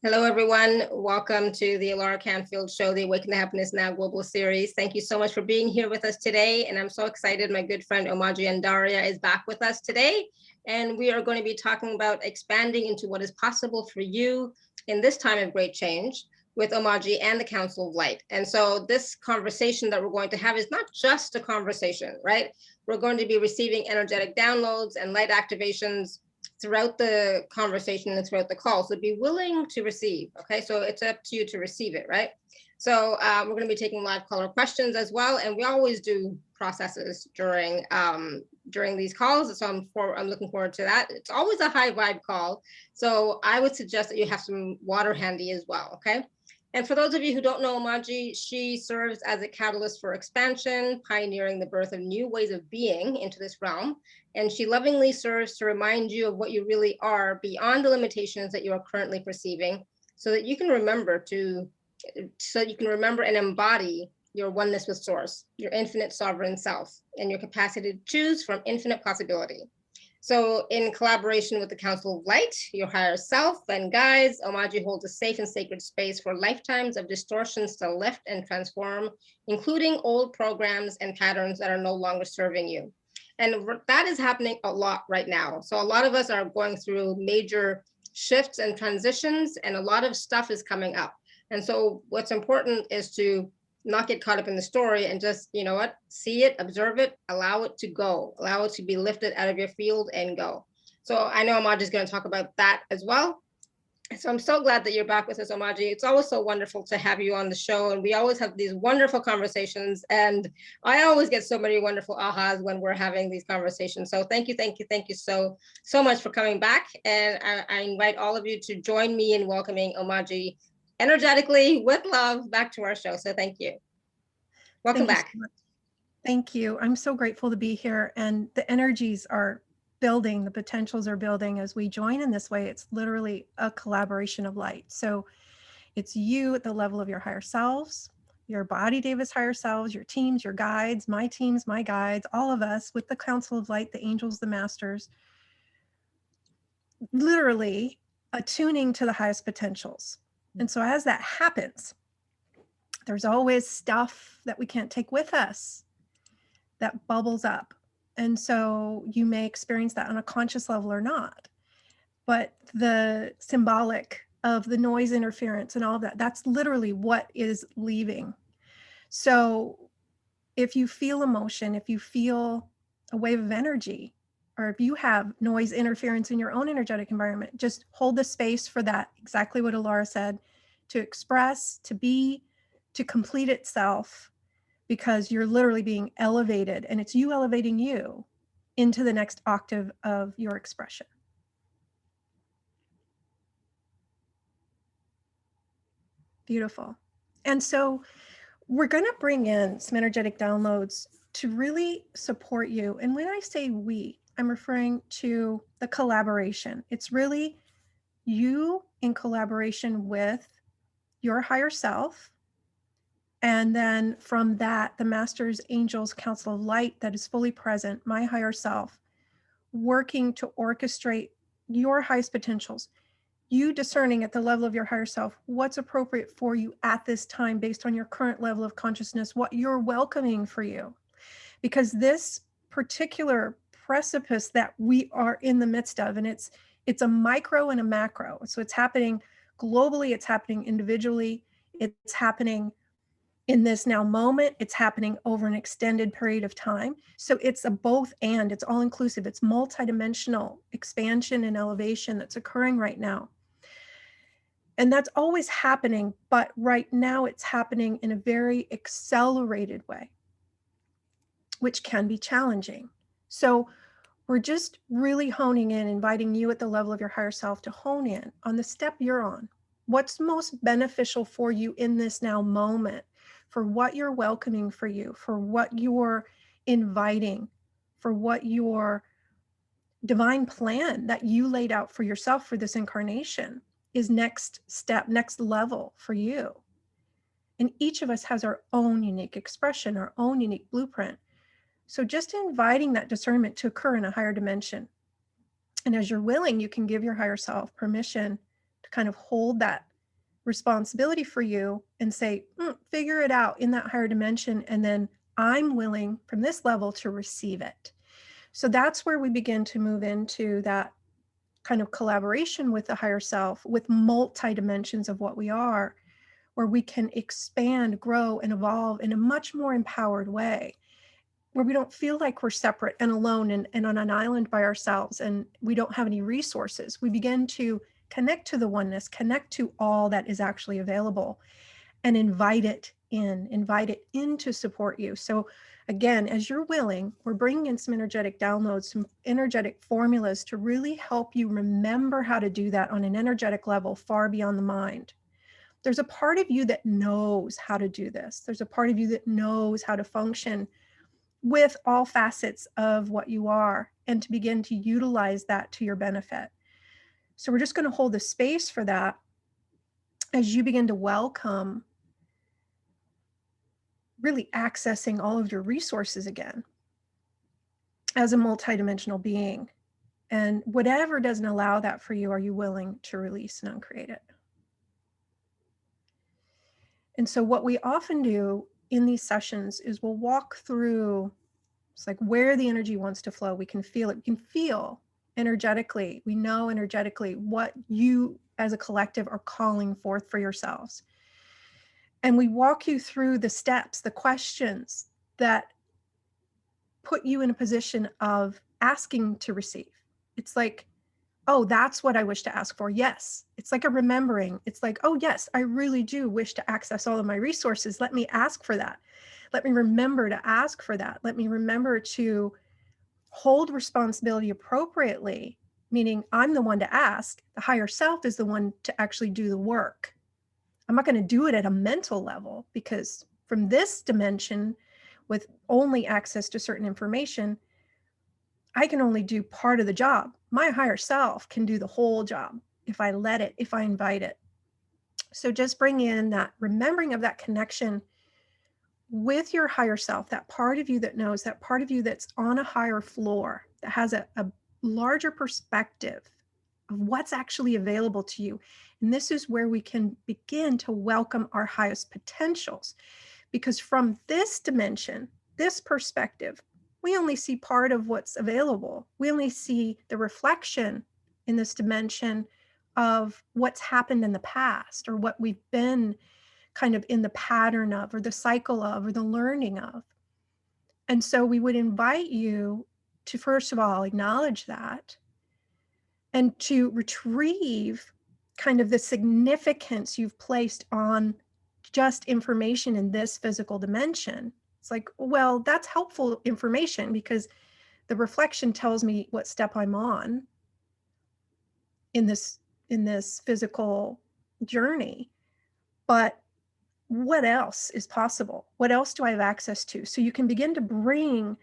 Hello, everyone. Welcome to the Alara Canfield Show, the Awaken to Happiness Now Global Series. Thank you so much for being here with us today. And I'm so excited. My good friend Omaji Andaria is back with us today. And we are going to be talking about expanding into what is possible for you in this time of great change with Omaji and the Council of Light. And so this conversation that we're going to have is not just a conversation, right? We're going to be receiving energetic downloads and light activations throughout the conversation and throughout the call. So be willing to receive. Okay, so it's up to you to receive it, right? So we're going to be taking live caller questions as well, and we always do processes during these calls. So I'm looking forward to that. It's always a high vibe call, so I would suggest that you have some water handy as well. Okay. And for those of you who don't know Omaji, she serves as a catalyst for expansion, pioneering the birth of new ways of being into this realm. And she lovingly serves to remind you of what you really are beyond the limitations that you are currently perceiving, so that you can remember and embody your oneness with Source, your infinite sovereign self, and your capacity to choose from infinite possibility. So in collaboration with the Council of Light, your higher self, and guides, Omaji holds a safe and sacred space for lifetimes of distortions to lift and transform, including old programs and patterns that are no longer serving you. And that is happening a lot right now. So a lot of us are going through major shifts and transitions, and a lot of stuff is coming up. And so what's important is to not get caught up in the story and just, you know what, see it, observe it, allow it to go, allow it to be lifted out of your field and go. So I know Omaji is going to talk about that as well. So I'm so glad that you're back with us, Omaji. It's always so wonderful to have you on the show, and we always have these wonderful conversations, and I always get so many wonderful ahas when we're having these conversations. So thank you so much for coming back, and I invite all of you to join me in welcoming Omaji energetically with love back to our show. So thank you. Welcome back. Thank you. I'm so grateful to be here, and the energies are building, the potentials are building as we join in this way. It's literally a collaboration of light. So it's you at the level of your higher selves, your body Davis higher selves, your teams, your guides, my teams, my guides, all of us with the Council of Light, the angels, the masters, literally attuning to the highest potentials. And so as that happens, there's always stuff that we can't take with us that bubbles up. And so you may experience that on a conscious level or not. But the symbolic of the noise interference and all of that, that's literally what is leaving. So if you feel emotion, if you feel a wave of energy, or if you have noise interference in your own energetic environment, just hold the space for that, exactly what Alara said, to express, to be, to complete itself, because you're literally being elevated, and it's you elevating you into the next octave of your expression. Beautiful. And so we're going to bring in some energetic downloads to really support you. And when I say we, I'm referring to the collaboration. It's really you in collaboration with your higher self. And then from that, the Masters, Angels, Council of Light that is fully present, my higher self, working to orchestrate your highest potentials. You discerning at the level of your higher self what's appropriate for you at this time based on your current level of consciousness, what you're welcoming for you. Because this particular precipice that we are in the midst of, and it's a micro and a macro. So it's happening globally, it's happening individually, it's happening in this now moment, it's happening over an extended period of time. So it's a both and, it's all inclusive, it's multidimensional expansion and elevation that's occurring right now. And that's always happening, but right now it's happening in a very accelerated way, which can be challenging. So we're just really honing in, inviting you at the level of your higher self to hone in on the step you're on. What's most beneficial for you in this now moment, for what you're welcoming for you, for what you're inviting, for what your divine plan that you laid out for yourself for this incarnation is next step, next level for you. And each of us has our own unique expression, our own unique blueprint. So just inviting that discernment to occur in a higher dimension. And as you're willing, you can give your higher self permission to kind of hold that responsibility for you and say, figure it out in that higher dimension. And then I'm willing from this level to receive it. So that's where we begin to move into that kind of collaboration with the higher self, with multi dimensions of what we are, where we can expand, grow, and evolve in a much more empowered way, where we don't feel like we're separate and alone and on an island by ourselves and we don't have any resources. We begin to connect to the oneness, connect to all that is actually available, and invite it in to support you. So again, as you're willing, we're bringing in some energetic downloads, some energetic formulas to really help you remember how to do that on an energetic level far beyond the mind. There's a part of you that knows how to do this. There's a part of you that knows how to function with all facets of what you are and to begin to utilize that to your benefit. So we're just going to hold the space for that as you begin to welcome really accessing all of your resources again as a multidimensional being. And whatever doesn't allow that for you, are you willing to release and uncreate it? And so what we often do in these sessions is we'll walk through, it's like where the energy wants to flow. We can feel it. We can feel energetically. We know energetically what you as a collective are calling forth for yourselves. And we walk you through the steps, the questions that put you in a position of asking to receive. It's like, oh, that's what I wish to ask for. Yes. It's like a remembering. It's like, oh, yes, I really do wish to access all of my resources. Let me ask for that. Let me remember to ask for that. Let me remember to hold responsibility appropriately, meaning I'm the one to ask. The higher self is the one to actually do the work. I'm not going to do it at a mental level, because from this dimension, with only access to certain information, I can only do part of the job. My higher self can do the whole job if I let it, if I invite it. So just bring in that remembering of that connection with your higher self, that part of you that knows, that part of you that's on a higher floor, that has a larger perspective of what's actually available to you. And this is where we can begin to welcome our highest potentials, because from this dimension, this perspective, we only see part of what's available. We only see the reflection in this dimension of what's happened in the past, or what we've been kind of in the pattern of, or the cycle of, or the learning of. And so we would invite you to, first of all, acknowledge that and to retrieve kind of the significance you've placed on just information in this physical dimension. It's like, well, that's helpful information because the reflection tells me what step I'm on in this physical journey. But what else is possible? What else do I have access to? So you can begin to bring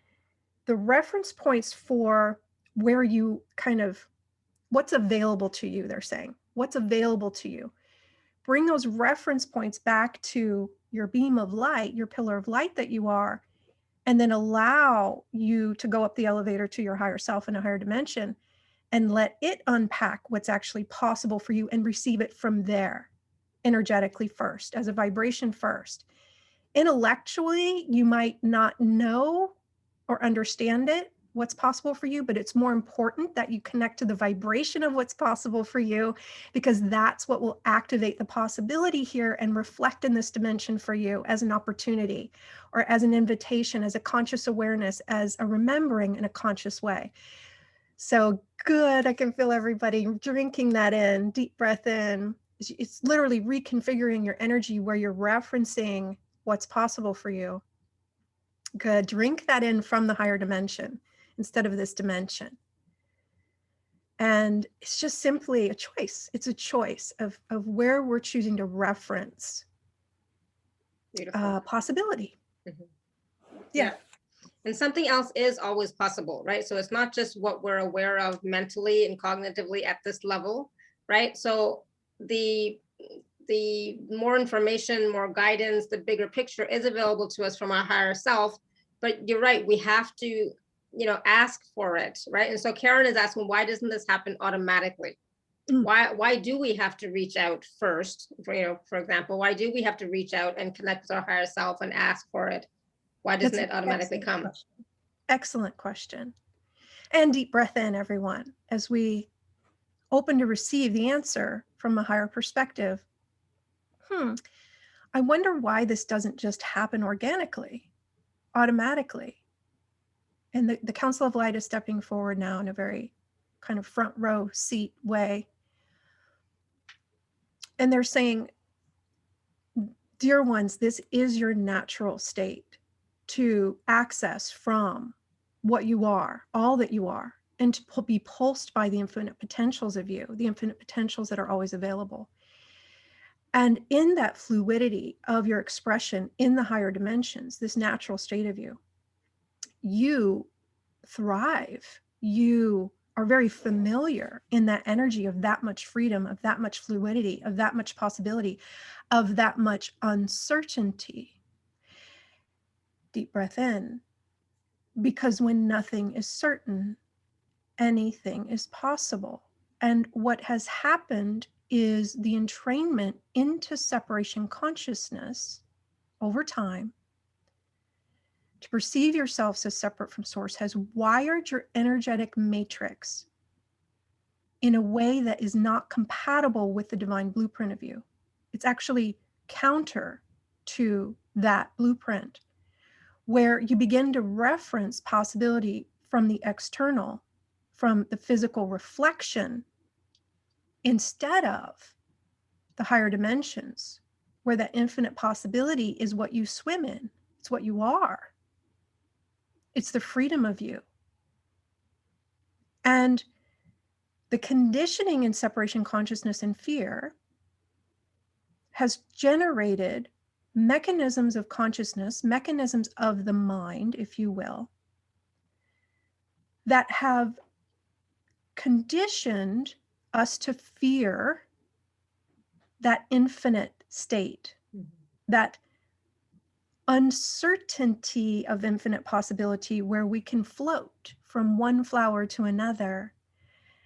the reference points for where you kind of, what's available to you, they're saying. What's available to you? Bring those reference points back to your beam of light, your pillar of light that you are, and then allow you to go up the elevator to your higher self in a higher dimension and let it unpack what's actually possible for you and receive it from there, energetically first, as a vibration first. Intellectually, you might not know or understand it, what's possible for you, but it's more important that you connect to the vibration of what's possible for you, because that's what will activate the possibility here and reflect in this dimension for you as an opportunity, or as an invitation, as a conscious awareness, as a remembering in a conscious way. So good. I can feel everybody drinking that in. Deep breath in. It's literally reconfiguring your energy where you're referencing what's possible for you. Good. Drink that in from the higher dimension instead of this dimension. And it's just simply a choice. It's a choice of where we're choosing to reference possibility. Mm-hmm. Yeah. And something else is always possible, right? So it's not just what we're aware of mentally and cognitively at this level, right? So the more information, more guidance, the bigger picture is available to us from our higher self. But you're right, we have to, ask for it, right? And so Karen is asking, why doesn't this happen automatically? Why do we have to reach out first? For example, why do we have to reach out and connect with our higher self and ask for it? Why doesn't That's it an automatically excellent come? question. Excellent question. And deep breath in, everyone, as we open to receive the answer from a higher perspective. I wonder why this doesn't just happen organically, automatically. And the Council of Light is stepping forward now in a very kind of front row seat way. And they're saying, dear ones, this is your natural state to access from what you are, all that you are, and to be pulsed by the infinite potentials of you, the infinite potentials that are always available. And in that fluidity of your expression in the higher dimensions, this natural state of you, you thrive. You are very familiar in that energy of that much freedom, of that much fluidity, of that much possibility, of that much uncertainty. Deep breath in, because when nothing is certain, anything is possible. And what has happened is the entrainment into separation consciousness over time to perceive yourselves as separate from source has wired your energetic matrix in a way that is not compatible with the divine blueprint of you. It's actually counter to that blueprint, where you begin to reference possibility from the external, from the physical reflection, instead of the higher dimensions, where that infinite possibility is what you swim in. It's what you are. It's the freedom of you. And the conditioning in separation consciousness and fear has generated mechanisms of consciousness, mechanisms of the mind, if you will, that have conditioned us to fear that infinite state, that uncertainty of infinite possibility where we can float from one flower to another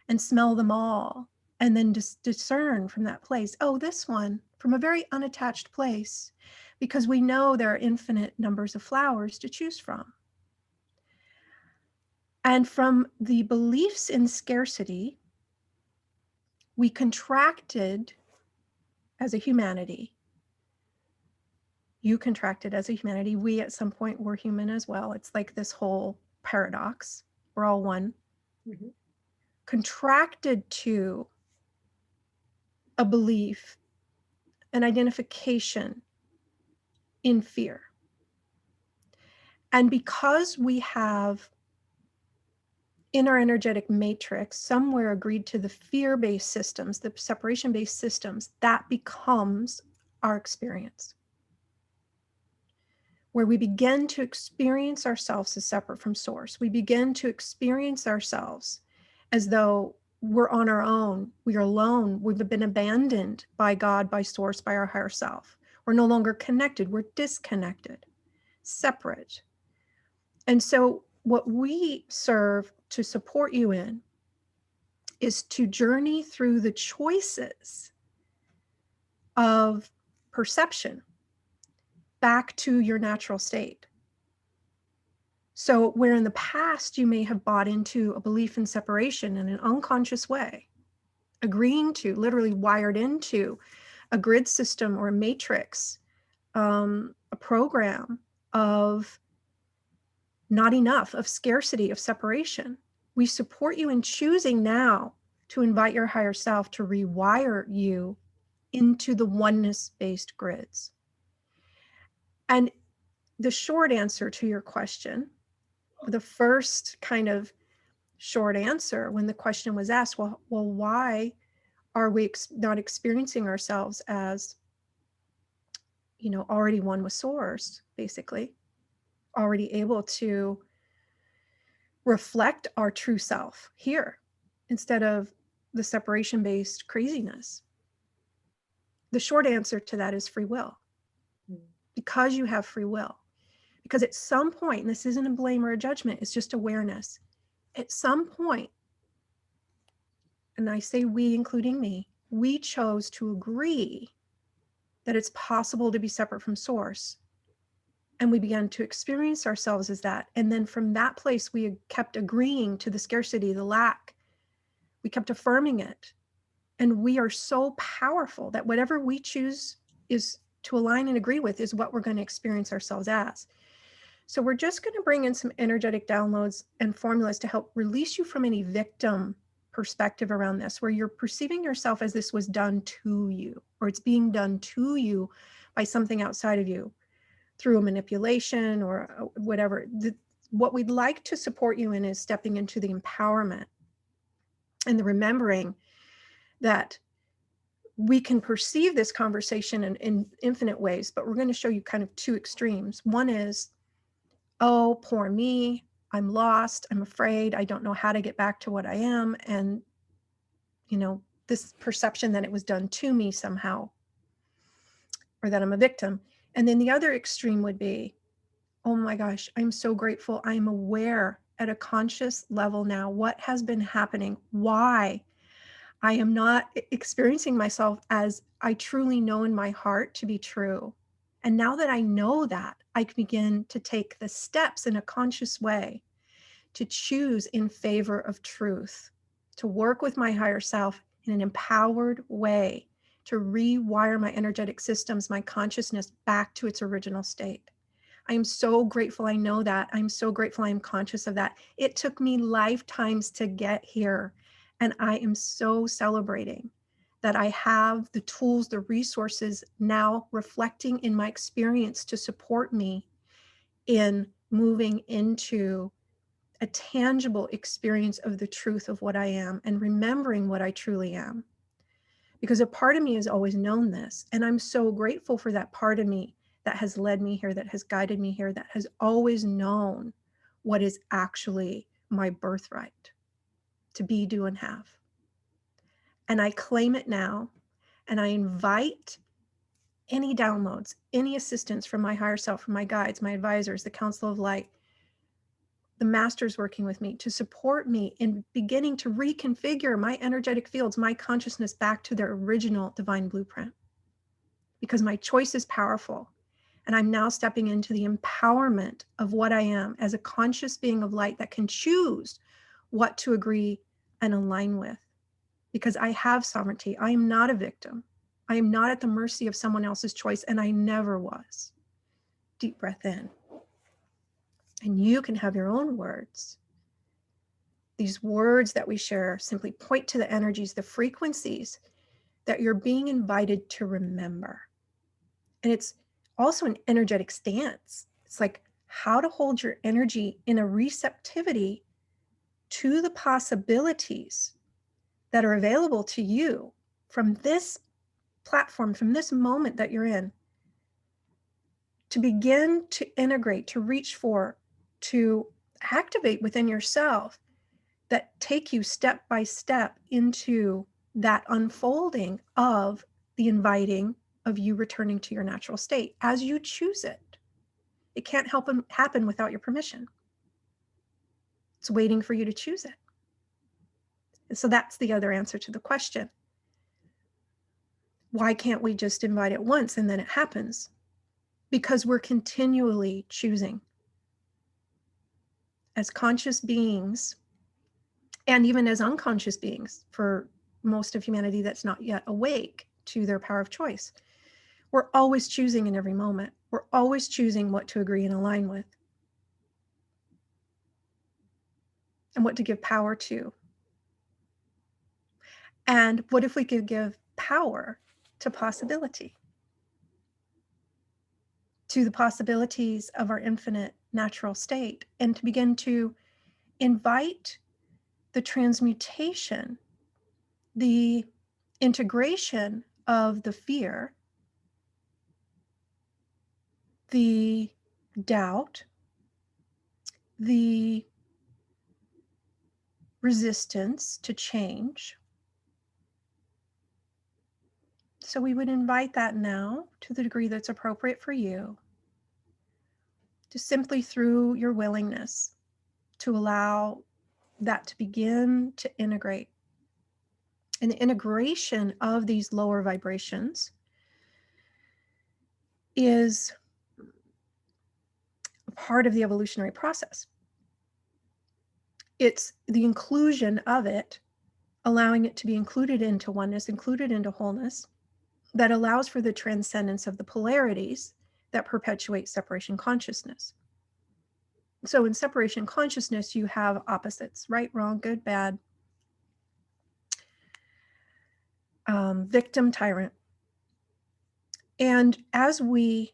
and smell them all and then discern from that place, oh, this one, from a very unattached place, because we know there are infinite numbers of flowers to choose from. And from the beliefs in scarcity, we contracted as a humanity. You contracted as a humanity. We at some point were human as well. It's like this whole paradox. We're all one. Mm-hmm. Contracted to a belief, an identification in fear. And because we have in our energetic matrix somewhere agreed to the fear-based systems, the separation-based systems, that becomes our experience, where we begin to experience ourselves as separate from source. We begin to experience ourselves as though we're on our own. We are alone. We've been abandoned by God, by source, by our higher self. We're no longer connected. We're disconnected, separate. And so what we serve to support you in is to journey through the choices of perception back to your natural state. So where in the past you may have bought into a belief in separation in an unconscious way, agreeing to, literally wired into a grid system or a matrix, a program of not enough, of scarcity, of separation. We support you in choosing now to invite your higher self to rewire you into the oneness-based grids. And the short answer to your question, the first kind of short answer when the question was asked, well, why are we not experiencing ourselves as, already one with source, basically, already able to reflect our true self here instead of the separation-based craziness? The short answer to that is free will. Because you have free will. Because at some point, and this isn't a blame or a judgment, it's just awareness. At some point, and I say we, including me, we chose to agree that it's possible to be separate from source. And we began to experience ourselves as that. And then from that place, we kept agreeing to the scarcity, the lack. We kept affirming it. And we are so powerful that whatever we choose is to align and agree with is what we're going to experience ourselves as. So we're just going to bring in some energetic downloads and formulas to help release you from any victim perspective around this, where you're perceiving yourself as this was done to you, or it's being done to you by something outside of you through a manipulation or whatever. What we'd like to support you in is stepping into the empowerment and the remembering that we can perceive this conversation in infinite ways, but we're going to show you kind of two extremes. One is, oh, poor me, I'm lost, I'm afraid, I don't know how to get back to what I am. And, this perception that it was done to me somehow, or that I'm a victim. And then the other extreme would be, oh my gosh, I'm so grateful. I'm aware at a conscious level now what has been happening, why I am not experiencing myself as I truly know in my heart to be true. And now that I know that, I can begin to take the steps in a conscious way to choose in favor of truth, to work with my higher self in an empowered way, to rewire my energetic systems, my consciousness back to its original state. I am so grateful I know that. I'm so grateful I'm conscious of that. It took me lifetimes to get here. And I am so celebrating that I have the tools, the resources now reflecting in my experience to support me in moving into a tangible experience of the truth of what I am and remembering what I truly am. Because a part of me has always known this. And I'm so grateful for that part of me that has led me here, that has guided me here, that has always known what is actually my birthright to be, do, and have. And I claim it now. And I invite any downloads, any assistance from my higher self, from my guides, my advisors, the Council of Light, the masters working with me to support me in beginning to reconfigure my energetic fields, my consciousness back to their original divine blueprint. Because my choice is powerful. And I'm now stepping into the empowerment of what I am as a conscious being of light that can choose what to agree and align with. Because I have sovereignty. I am not a victim. I am not at the mercy of someone else's choice, and I never was. Deep breath in. And you can have your own words. These words that we share simply point to the energies, the frequencies that you're being invited to remember. And it's also an energetic stance. It's like how to hold your energy in a receptivity to the possibilities that are available to you from this platform, from this moment that you're in, to begin to integrate, to reach for, to activate within yourself that take you step by step into that unfolding of the inviting of you returning to your natural state as you choose it. It can't happen without your permission. It's waiting for you to choose it. And so that's the other answer to the question. Why can't we just invite it once and then it happens? Because we're continually choosing. As conscious beings, and even as unconscious beings, for most of humanity that's not yet awake to their power of choice, we're always choosing in every moment. We're always choosing what to agree and align with and what to give power to. And what if we could give power to possibility, to the possibilities of our infinite natural state, and to begin to invite the transmutation, the integration of the fear, the doubt, the resistance to change. So we would invite that now to the degree that's appropriate for you, just simply through your willingness to allow that to begin to integrate And the integration of these lower vibrations is part of the evolutionary process. It's the inclusion of it, allowing it to be included into oneness, included into wholeness, that allows for the transcendence of the polarities that perpetuate separation consciousness. So in separation consciousness, you have opposites, right, wrong, good, bad, victim, tyrant. And as we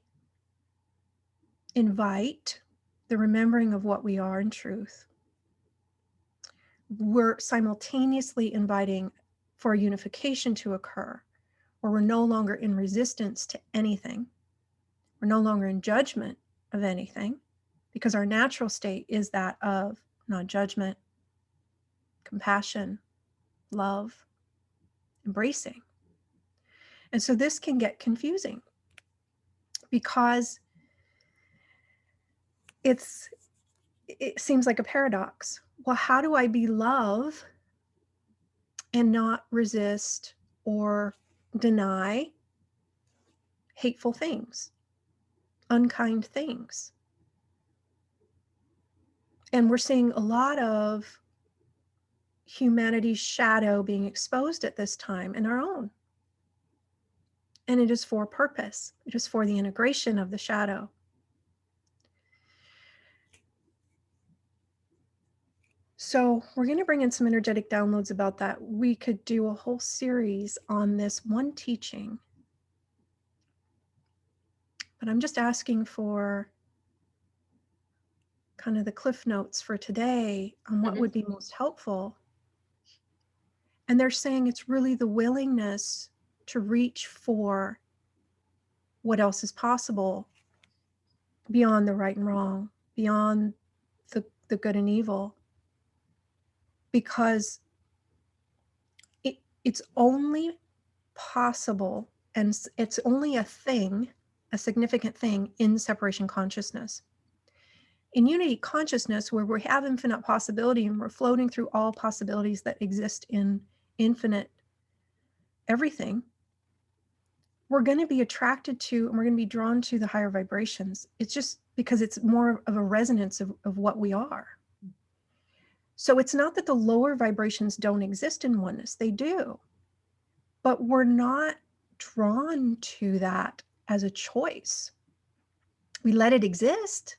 invite the remembering of what we are in truth, we're simultaneously inviting for a unification to occur, where we're no longer in resistance to anything. We're no longer in judgment of anything, because our natural state is that of non-judgment, compassion, love, embracing. And so this can get confusing because it seems like a paradox. Well, how do I be love and not resist or deny hateful things, unkind things? And we're seeing a lot of humanity's shadow being exposed at this time, and our own. And it is for a purpose. It is for the integration of the shadow. So we're going to bring in some energetic downloads about that. We could do a whole series on this one teaching, but I'm just asking for kind of the cliff notes for today on what would be most helpful. And they're saying it's really the willingness to reach for what else is possible beyond the right and wrong, beyond the good and evil, because it's only possible, and it's only a thing, a significant thing in separation consciousness. In unity consciousness, where we have infinite possibility and we're floating through all possibilities that exist in infinite everything, we're going to be attracted to and we're going to be drawn to the higher vibrations. It's just because it's more of a resonance of what we are. So it's not that the lower vibrations don't exist in oneness, they do. But we're not drawn to that as a choice. We let it exist,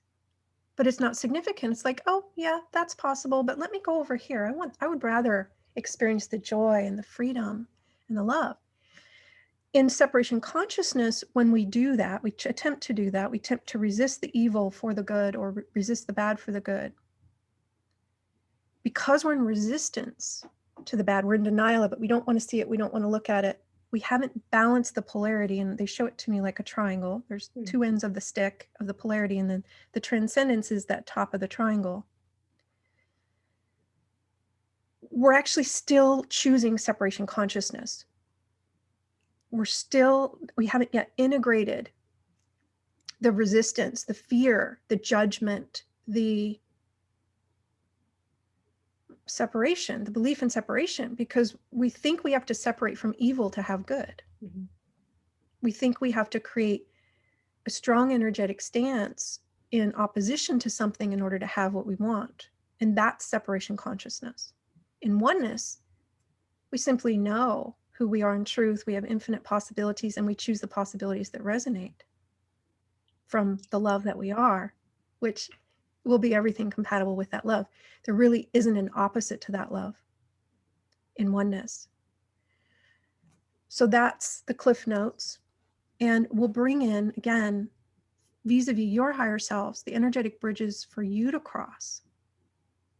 but it's not significant. It's like, oh yeah, that's possible, but let me go over here. I would rather experience the joy and the freedom and the love. In separation consciousness, when we do that, we attempt to do that, we attempt to resist the evil for the good or resist the bad for the good. Because we're in resistance to the bad, we're in denial of it, we don't want to see it, we don't want to look at it, we haven't balanced the polarity. And they show it to me like a triangle. There's two ends of the stick of the polarity, and then the transcendence is that top of the triangle. We're actually still choosing separation consciousness. We haven't yet integrated the resistance, the fear, the judgment, the separation, the belief in separation, because we think we have to separate from evil to have good. We think we have to create a strong energetic stance in opposition to something in order to have what we want. And that's separation consciousness. In oneness, we simply know who we are in truth. We have infinite possibilities, and we choose the possibilities that resonate from the love that we are, which will be everything compatible with that love. There really isn't an opposite to that love in oneness. So that's the cliff notes. And we'll bring in, again, vis-a-vis your higher selves, the energetic bridges for you to cross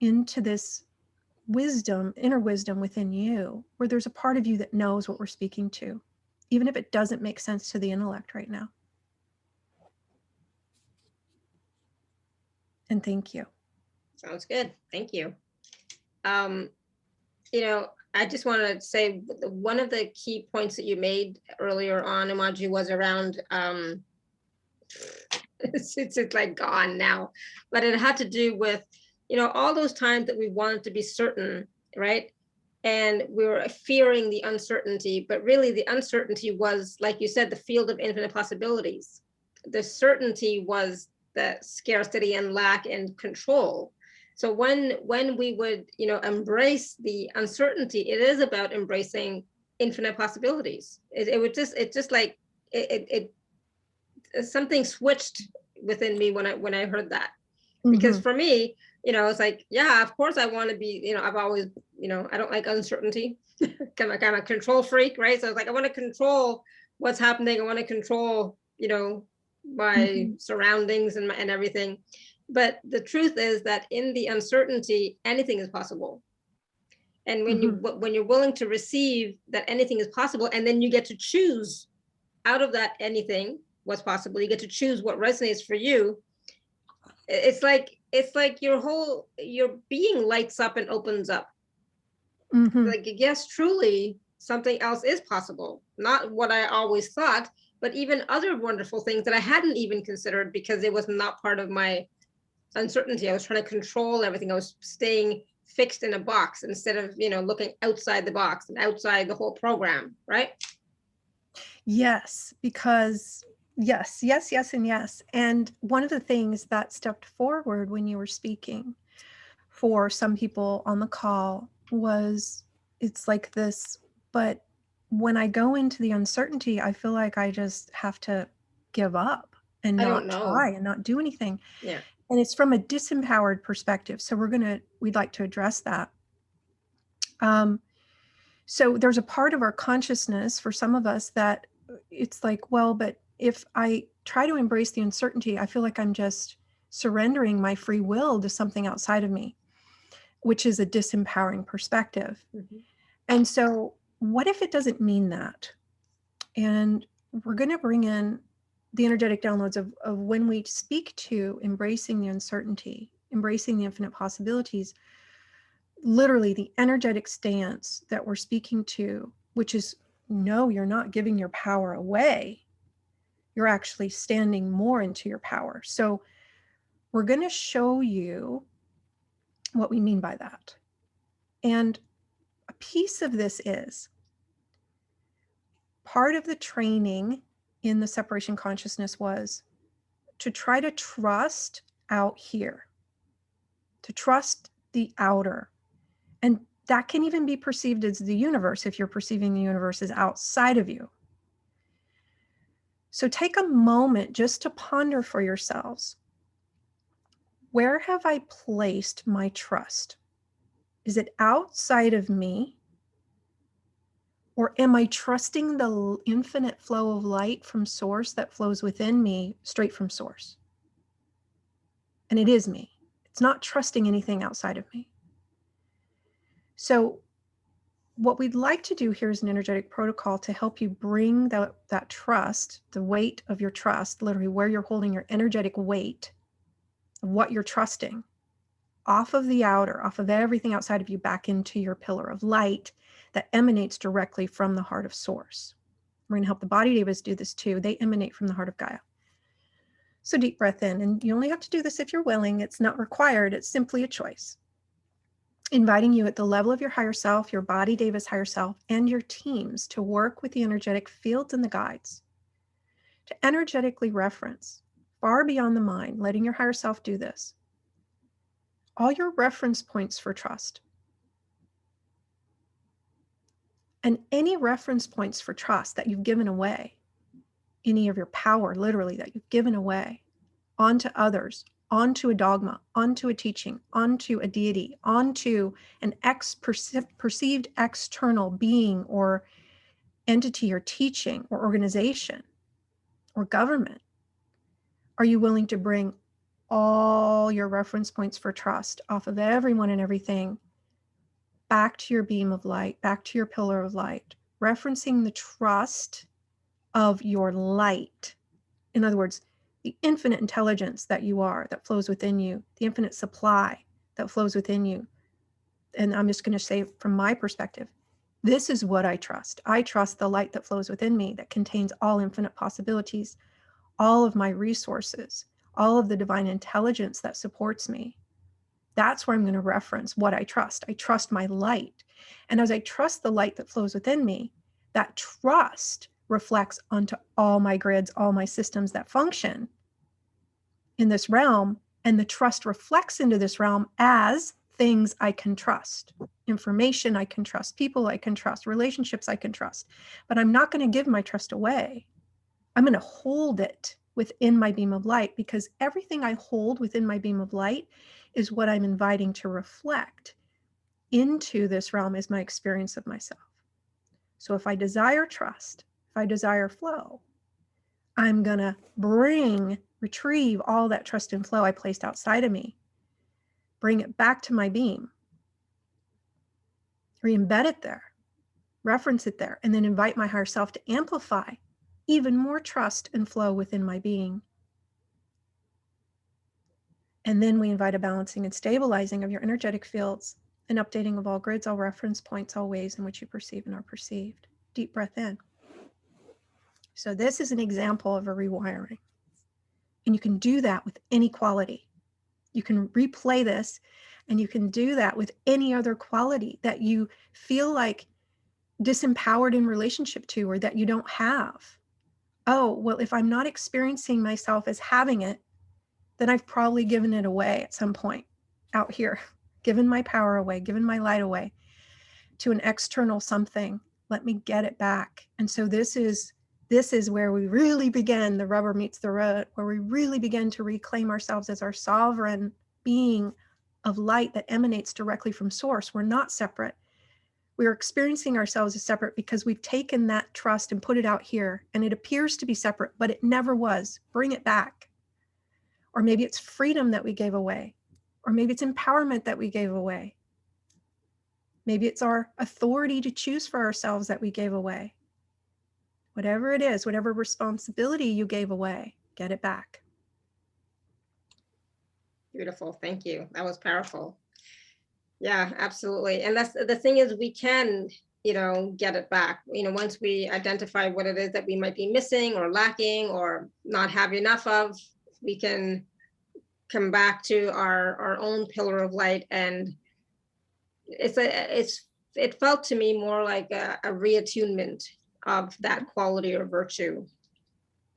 into this wisdom, inner wisdom within you, where there's a part of you that knows what we're speaking to, even if it doesn't make sense to the intellect right now. And thank you. Sounds good. Thank you. I just want to say one of the key points that you made earlier on, Omaji, was around, it's like gone now, but it had to do with, all those times that we wanted to be certain, right? and we were fearing the uncertainty, but really the uncertainty was, like you said, the field of infinite possibilities. The certainty was the scarcity and lack and control. So when we would, embrace the uncertainty, it is about embracing infinite possibilities. It just like it something switched within me when I heard that. Because for me, it's like, yeah, of course I want to be, I've always, I don't like uncertainty. kind of control freak, right? So it's like, I want to control what's happening. I want to control, my surroundings and everything. But the truth is that in the uncertainty, anything is possible. And when you're willing to receive that anything is possible, and then you get to choose out of that anything what's possible, you get to choose what resonates for you. It's like your being lights up and opens up. Like, yes, truly something else is possible. Not what I always thought, but even other wonderful things that I hadn't even considered, because it was not part of my uncertainty. I was trying to control everything. I was staying fixed in a box instead of, looking outside the box and outside the whole program, right? Yes, because yes, yes, yes, and yes. And one of the things that stepped forward when you were speaking for some people on the call was, it's like this, but when I go into the uncertainty, I feel like I just have to give up and not try and not do anything. Yeah. And it's from a disempowered perspective. So we'd like to address that. So there's a part of our consciousness for some of us that it's like, well, but if I try to embrace the uncertainty, I feel like I'm just surrendering my free will to something outside of me, which is a disempowering perspective. And so what if it doesn't mean that? And we're going to bring in the energetic downloads of when we speak to embracing the uncertainty, embracing the infinite possibilities, literally the energetic stance that we're speaking to, which is, no, you're not giving your power away. You're actually standing more into your power. So we're going to show you what we mean by that. And a piece of this is part of the training in the separation consciousness was to try to trust out here, to trust the outer. And that can even be perceived as the universe if you're perceiving the universe as outside of you. So take a moment just to ponder for yourselves, where have I placed my trust? Is it outside of me? Or am I trusting the infinite flow of light from source that flows within me straight from source? And it is me. It's not trusting anything outside of me. So what we'd like to do here is an energetic protocol to help you bring that trust, the weight of your trust, literally where you're holding your energetic weight of what you're trusting, off of the outer, off of everything outside of you, back into your pillar of light that emanates directly from the heart of source. We're going to help the body devas do this too. They emanate from the heart of Gaia. So deep breath in, and you only have to do this if you're willing. It's not required. It's simply a choice. Inviting you at the level of your higher self, your body deva's higher self, and your teams to work with the energetic fields and the guides, to energetically reference far beyond the mind, letting your higher self do this, all your reference points for trust. And any reference points for trust that you've given away, any of your power, literally, that you've given away onto others, onto a dogma, onto a teaching, onto a deity, onto an perceived external being or entity or teaching or organization or government, are you willing to bring all your reference points for trust off of everyone and everything back to your beam of light, back to your pillar of light, referencing the trust of your light? In other words, the infinite intelligence that you are, that flows within you, the infinite supply that flows within you. And I'm just going to say from my perspective, this is what I trust. I trust the light that flows within me that contains all infinite possibilities, all of my resources, all of the divine intelligence that supports me. That's where I'm going to reference what I trust. I trust my light. And as I trust the light that flows within me, that trust reflects onto all my grids, all my systems that function in this realm. And the trust reflects into this realm as things I can trust, information I can trust, people I can trust, relationships I can trust. But I'm not going to give my trust away. I'm going to hold it within my beam of light, because everything I hold within my beam of light is what I'm inviting to reflect into this realm as my experience of myself. So if I desire trust, if I desire flow, I'm going to retrieve all that trust and flow I placed outside of me, bring it back to my beam, re-embed it there, reference it there, and then invite my higher self to amplify even more trust and flow within my being. And then we invite a balancing and stabilizing of your energetic fields, an updating of all grids, all reference points, all ways in which you perceive and are perceived. Deep breath in. So this is an example of a rewiring. And you can do that with any quality. You can replay this, and you can do that with any other quality that you feel like disempowered in relationship to, or that you don't have. Oh, well, if I'm not experiencing myself as having it, then I've probably given it away at some point out here, given my power away, given my light away to an external something. Let me get it back. And so this is where we really begin, the rubber meets the road, where we really begin to reclaim ourselves as our sovereign being of light that emanates directly from source. We're not separate. We are experiencing ourselves as separate because we've taken that trust and put it out here, and it appears to be separate, but it never was. Bring it back. Or maybe it's freedom that we gave away, or maybe it's empowerment that we gave away. Maybe it's our authority to choose for ourselves that we gave away. Whatever it is, whatever responsibility you gave away, get it back. Beautiful. Thank you. That was powerful. Yeah, absolutely. And that's the thing, is we can, get it back. Once we identify what it is that we might be missing or lacking or not have enough of, we can come back to our own pillar of light. And it felt to me more like a reattunement of that quality or virtue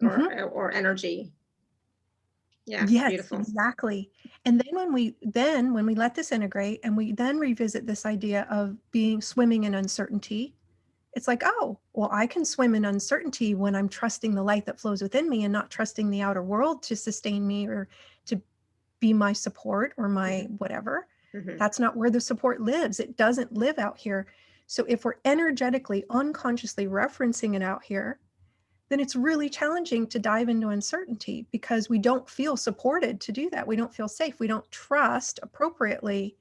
or energy. Yeah, yes, beautiful. exactly. And then when we let this integrate, and we then revisit this idea of swimming in uncertainty, it's like, oh, well, I can swim in uncertainty when I'm trusting the light that flows within me and not trusting the outer world to sustain me or to be my support or my whatever. That's not where the support lives. It doesn't live out here. So if we're energetically, unconsciously referencing it out here, then it's really challenging to dive into uncertainty because we don't feel supported to do that. We don't feel safe. We don't trust appropriately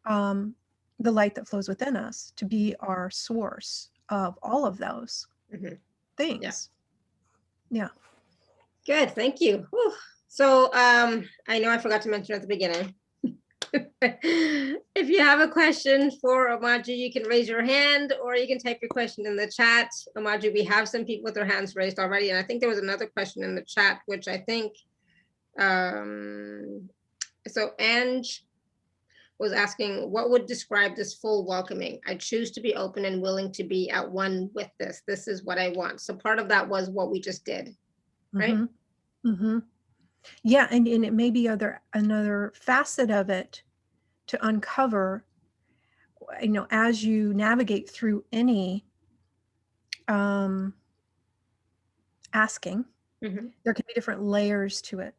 the light that flows within us to be our source of all of those things. Yeah. Good. Thank you. Whew. So I know I forgot to mention at the beginning. If you have a question for Omaji, you can raise your hand or you can type your question in the chat. Omaji, we have some people with their hands raised already. And I think there was another question in the chat, which I think, so Ange was asking, what would describe this full welcoming? I choose to be open and willing to be at one with this. This is what I want. So part of that was what we just did, right? Yeah, and it may be another facet of it to uncover, as you navigate through any asking, there can be different layers to it.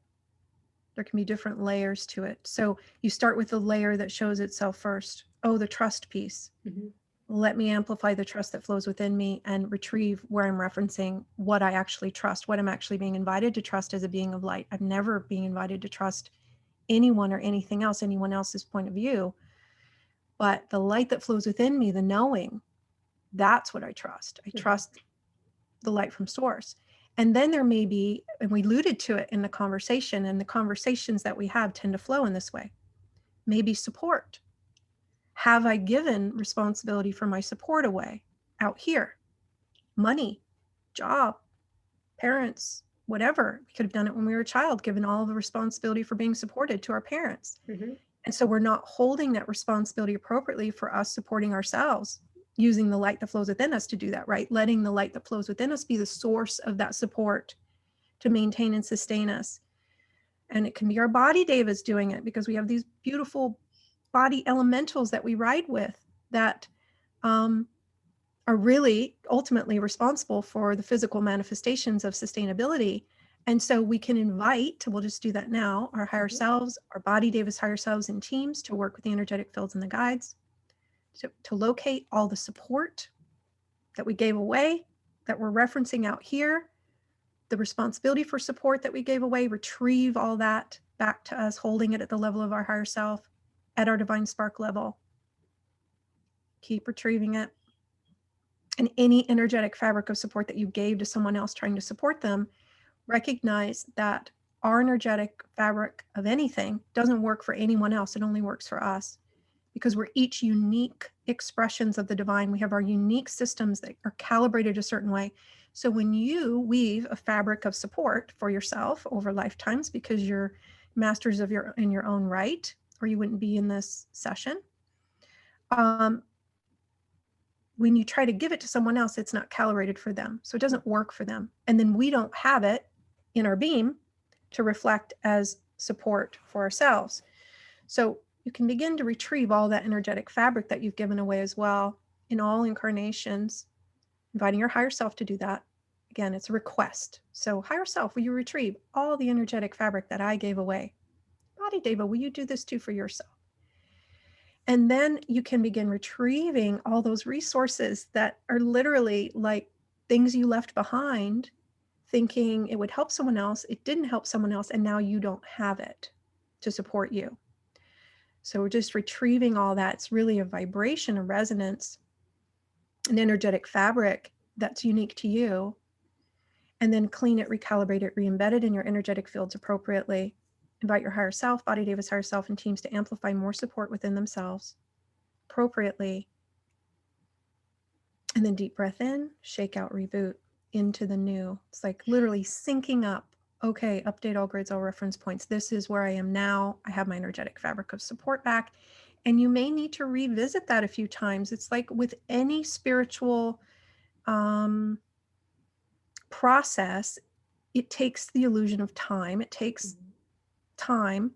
So you start with the layer that shows itself first. Oh, the trust piece. Let me amplify the trust that flows within me and retrieve where I'm referencing what I actually trust, what I'm actually being invited to trust as a being of light. I'm never being invited to trust anyone or anything else, anyone else's point of view. But the light that flows within me, the knowing, that's what I trust. I trust the light from source. And then there may be, and we alluded to it in the conversation, and the conversations that we have tend to flow in this way, maybe support. Have I given responsibility for my support away out here? Money, job, parents, whatever. We could have done it when we were a child, given all the responsibility for being supported to our parents. And so we're not holding that responsibility appropriately for us supporting ourselves, using the light that flows within us to do that, right? Letting the light that flows within us be the source of that support to maintain and sustain us. And it can be our body devas doing it, because we have these beautiful body elementals that we ride with that are really ultimately responsible for the physical manifestations of sustainability. And so we can invite, we'll just do that now, our higher selves, our body devas, higher selves in teams to work with the energetic fields and the guides to locate all the support that we gave away, that we're referencing out here, the responsibility for support that we gave away, retrieve all that back to us, holding it at the level of our higher self, at our divine spark level. Keep retrieving it. And any energetic fabric of support that you gave to someone else trying to support them, recognize that our energetic fabric of anything doesn't work for anyone else. It only works for us, because we're each unique expressions of the divine. We have our unique systems that are calibrated a certain way. So when you weave a fabric of support for yourself over lifetimes, because you're masters of in your own right, or you wouldn't be in this session, when you try to give it to someone else, it's not calibrated for them. So it doesn't work for them. And then we don't have it in our beam to reflect as support for ourselves. So you can begin to retrieve all that energetic fabric that you've given away as well in all incarnations, inviting your higher self to do that. Again, it's a request. So higher self, will you retrieve all the energetic fabric that I gave away? Body Deva, will you do this too for yourself? And then you can begin retrieving all those resources that are literally like things you left behind, thinking it would help someone else. It didn't help someone else, and now you don't have it to support you. So we're just retrieving all that. It's really a vibration, a resonance, an energetic fabric that's unique to you. And then clean it, recalibrate it, re-embed it in your energetic fields appropriately. Invite your higher self, Body Deva's higher self, and teams to amplify more support within themselves appropriately. And then deep breath in, shake out, reboot into the new. It's like literally syncing up. Okay, update all grids, all reference points. This is where I am now. I have my energetic fabric of support back. And you may need to revisit that a few times. It's like with any spiritual process, it takes the illusion of time. It takes time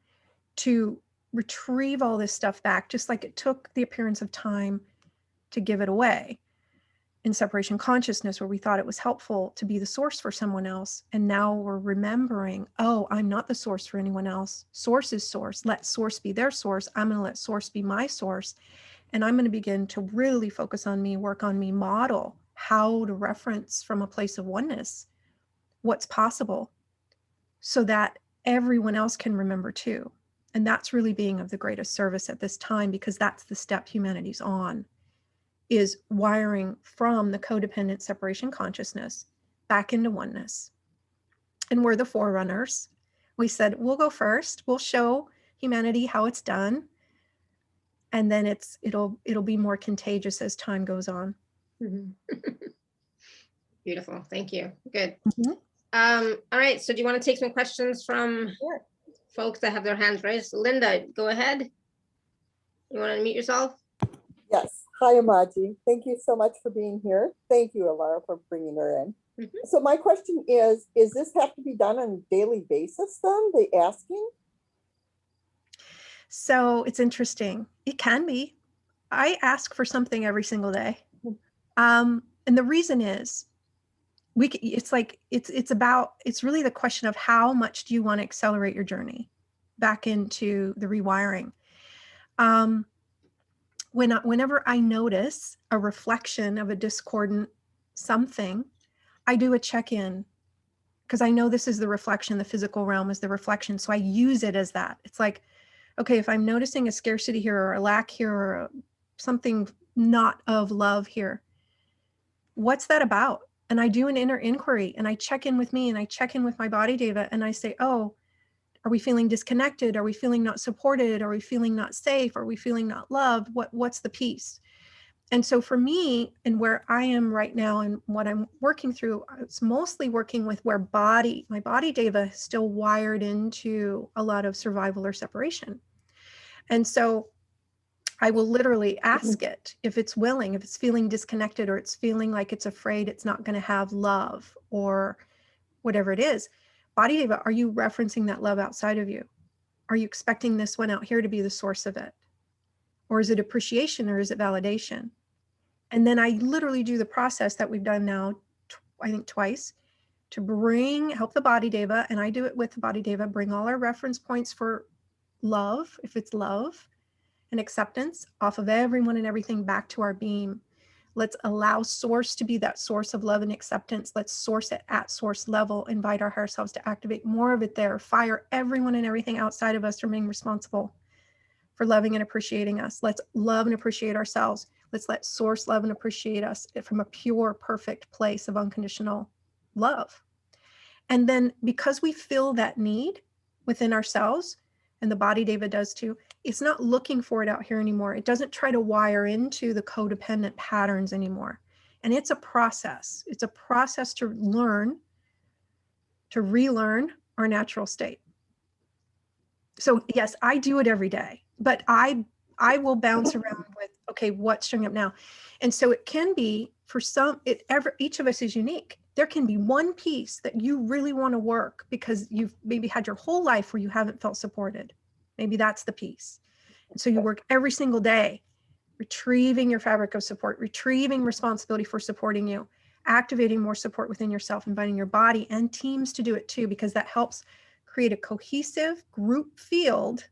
to retrieve all this stuff back, just like it took the appearance of time to give it away in separation consciousness, where we thought it was helpful to be the source for someone else. And now we're remembering, oh, I'm not the source for anyone else. Source is source. Let source be their source. I'm going to let source be my source. And I'm going to begin to really focus on me, work on me, model how to reference from a place of oneness what's possible, so that everyone else can remember too. And that's really being of the greatest service at this time, because that's the step humanity's on, is wiring from the codependent separation consciousness back into oneness. And we're the forerunners. We said, we'll go first. We'll show humanity how it's done. And then it'll be more contagious as time goes on. Beautiful. Thank you. Good. All right. So do you want to take some questions from folks that have their hands raised? Linda, go ahead. You want to unmute yourself? Yes. Hi, Omaji. Thank you so much for being here. Thank you, Alara, for bringing her in. So my question is this have to be done on a daily basis then, the asking? So it's interesting. It can be. I ask for something every single day. And the reason is, it's really the question of how much do you want to accelerate your journey back into the rewiring. Whenever I notice a reflection of a discordant something, I do a check-in, because I know this is the reflection, the physical realm is the reflection. So I use it as that. It's like, okay, if I'm noticing a scarcity here, or a lack here, or something not of love here, what's that about? And I do an inner inquiry, and I check in with me, and I check in with my body data, and I say, oh, are we feeling disconnected? Are we feeling not supported? Are we feeling not safe? Are we feeling not loved? What's the piece? And so for me, and where I am right now and what I'm working through, it's mostly working with where my body deva is still wired into a lot of survival or separation. And so I will literally ask it if it's willing, if it's feeling disconnected or it's feeling like it's afraid it's not going to have love or whatever it is. Body Deva, are you referencing that love outside of you? Are you expecting this one out here to be the source of it? Or is it appreciation or is it validation? And then I literally do the process that we've done now, I think twice, to help the Body Deva, and I do it with the Body Deva, bring all our reference points for love, if it's love, and acceptance off of everyone and everything back to our beam. Let's allow source to be that source of love and acceptance. Let's source it at source level, invite our higher selves to activate more of it there, fire everyone and everything outside of us from being responsible for loving and appreciating us. Let's love and appreciate ourselves. Let's let source love and appreciate us from a pure, perfect place of unconditional love. And then because we feel that need within ourselves, and the Body Deva does too, it's not looking for it out here anymore. It doesn't try to wire into the codependent patterns anymore. And it's a process. It's a process to learn, to relearn our natural state. So yes, I do it every day, but I will bounce around with, okay, what's showing up now? And so it can be for each of us is unique. There can be one piece that you really want to work because you've maybe had your whole life where you haven't felt supported. Maybe that's the piece. And so you work every single day, retrieving your fabric of support, retrieving responsibility for supporting you, activating more support within yourself, inviting your body and teams to do it too, because that helps create a cohesive group field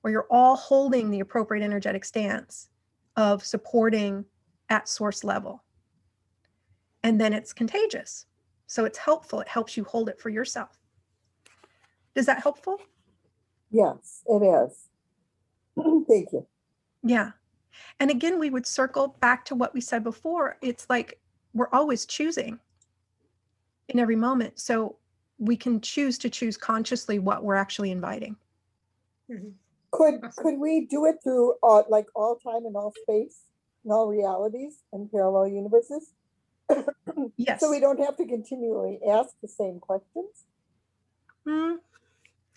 where you're all holding the appropriate energetic stance of supporting at source level. And then it's contagious. So it's helpful. It helps you hold it for yourself. Is that helpful? Yes, it is. Thank you. Yeah. And again, we would circle back to what we said before. It's like we're always choosing in every moment. So we can choose to choose consciously what we're actually inviting. Mhm. Could we do it through like all time and all space and all realities and parallel universes? Yes. So we don't have to continually ask the same questions?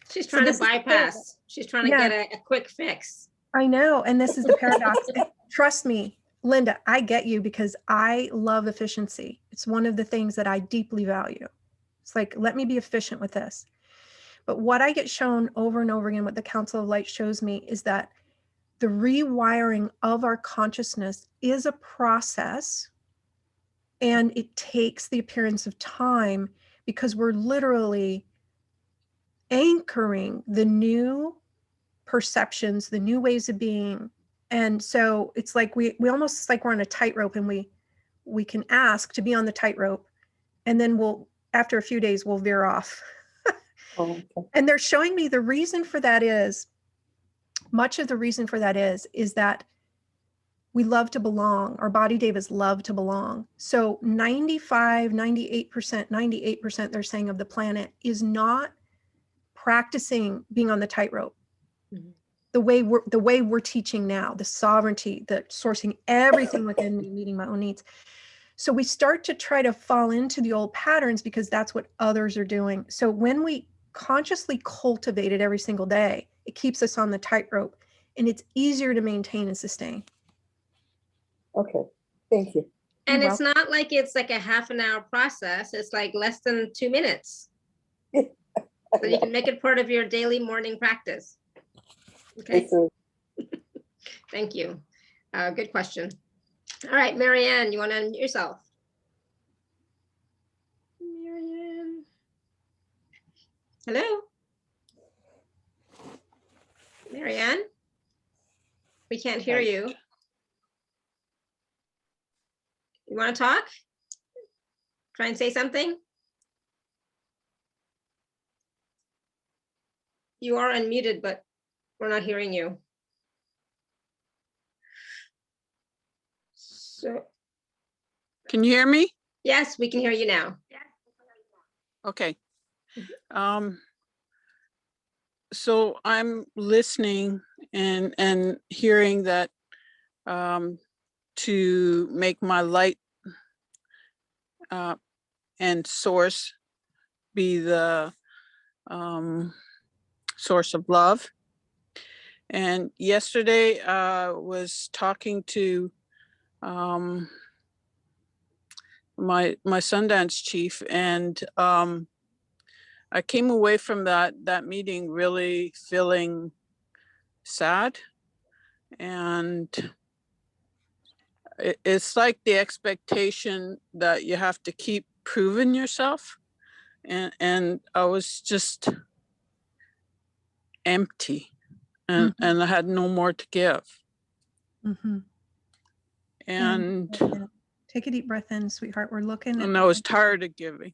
She's trying to bypass. She's trying to get a quick fix. I know. And this is the paradox. Trust me, Linda, I get you because I love efficiency. It's one of the things that I deeply value. It's like, let me be efficient with this. But what I get shown over and over again, what the Council of Light shows me is that the rewiring of our consciousness is a process, and it takes the appearance of time because we're literally anchoring the new perceptions, the new ways of being. And so it's like we almost, it's like we're on a tightrope, and we can ask to be on the tightrope, and then after a few days we'll veer off. Oh, okay. And they're showing me the reason for that is, much of the reason for that is that we love to belong. Our Body Devas love to belong. So 95, 98%, they're saying, of the planet is not practicing being on the tightrope. Mm-hmm. The way we're teaching now, the sovereignty, the sourcing everything within me, meeting my own needs. So we start to try to fall into the old patterns because that's what others are doing. So when we consciously cultivate it every single day, it keeps us on the tightrope, and it's easier to maintain and sustain. Okay, thank you. And it's not like it's like a half an hour process. It's like less than 2 minutes. So you can make it part of your daily morning practice. Okay. Thank you. Good question. All right, Marianne, you want to unmute yourself? Marianne. Hello? Marianne? We can't hear you. You want to talk? Try and say something? You are unmuted, but we're not hearing you. So, can you hear me? Yes, we can hear you now. Okay. So I'm listening and hearing that to make my light and source be the source of love. And yesterday was talking to my Sundance chief, and I came away from that meeting really feeling sad. And it's like the expectation that you have to keep proving yourself. And I was just empty, and I had no more to give. And take a deep breath in, sweetheart. We're looking at. And I was tired of giving.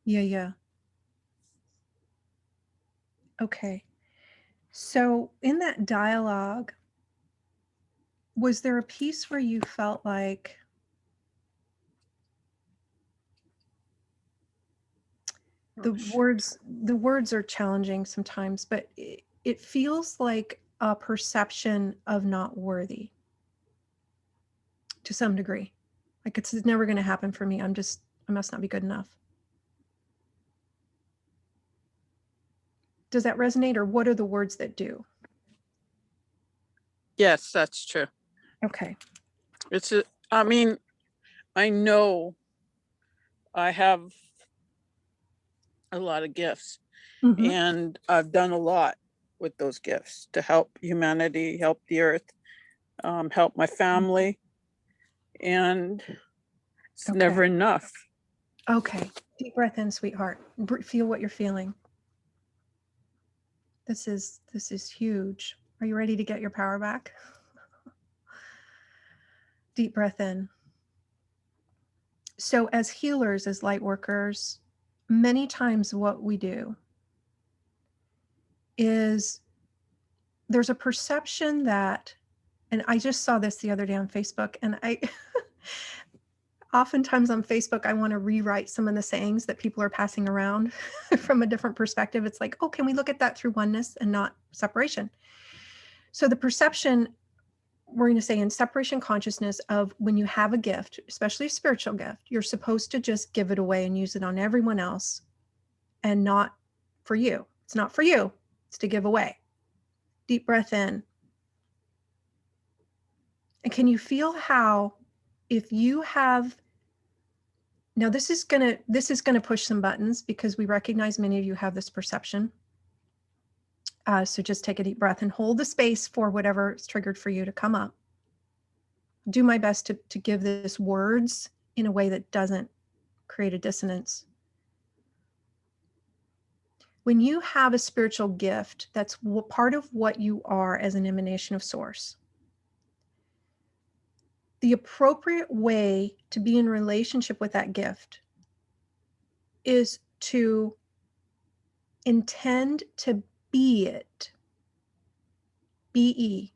Yeah. Okay. So in that dialogue, was there a piece where you felt like the words are challenging sometimes, but it feels like a perception of not worthy to some degree. Like it's never going to happen for me. I must not be good enough. Does that resonate, or what are the words that do? Yes, that's true. Okay. I mean, I know I have a lot of gifts, and I've done a lot with those gifts to help humanity, help the earth, help my family, and it's never enough. Okay. Deep breath in, sweetheart. Feel what you're feeling. This is huge. Are you ready to get your power back? Deep breath in. So as healers, as light workers, many times what we do is there's a perception that, and I just saw this the other day on Facebook, and I oftentimes on Facebook, I want to rewrite some of the sayings that people are passing around from a different perspective. It's like, oh, can we look at that through oneness and not separation? So the perception, we're going to say in separation consciousness, of when you have a gift, especially a spiritual gift, you're supposed to just give it away and use it on everyone else and not for you. It's not for you. It's to give away. Deep breath in. And can you feel how, if you have, now this is going to push some buttons, because we recognize many of you have this perception. So just take a deep breath and hold the space for whatever is triggered for you to come up. Do my best to give this words in a way that doesn't create a dissonance. When you have a spiritual gift, that's part of what you are as an emanation of Source. The appropriate way to be in relationship with that gift is to intend to be it. Be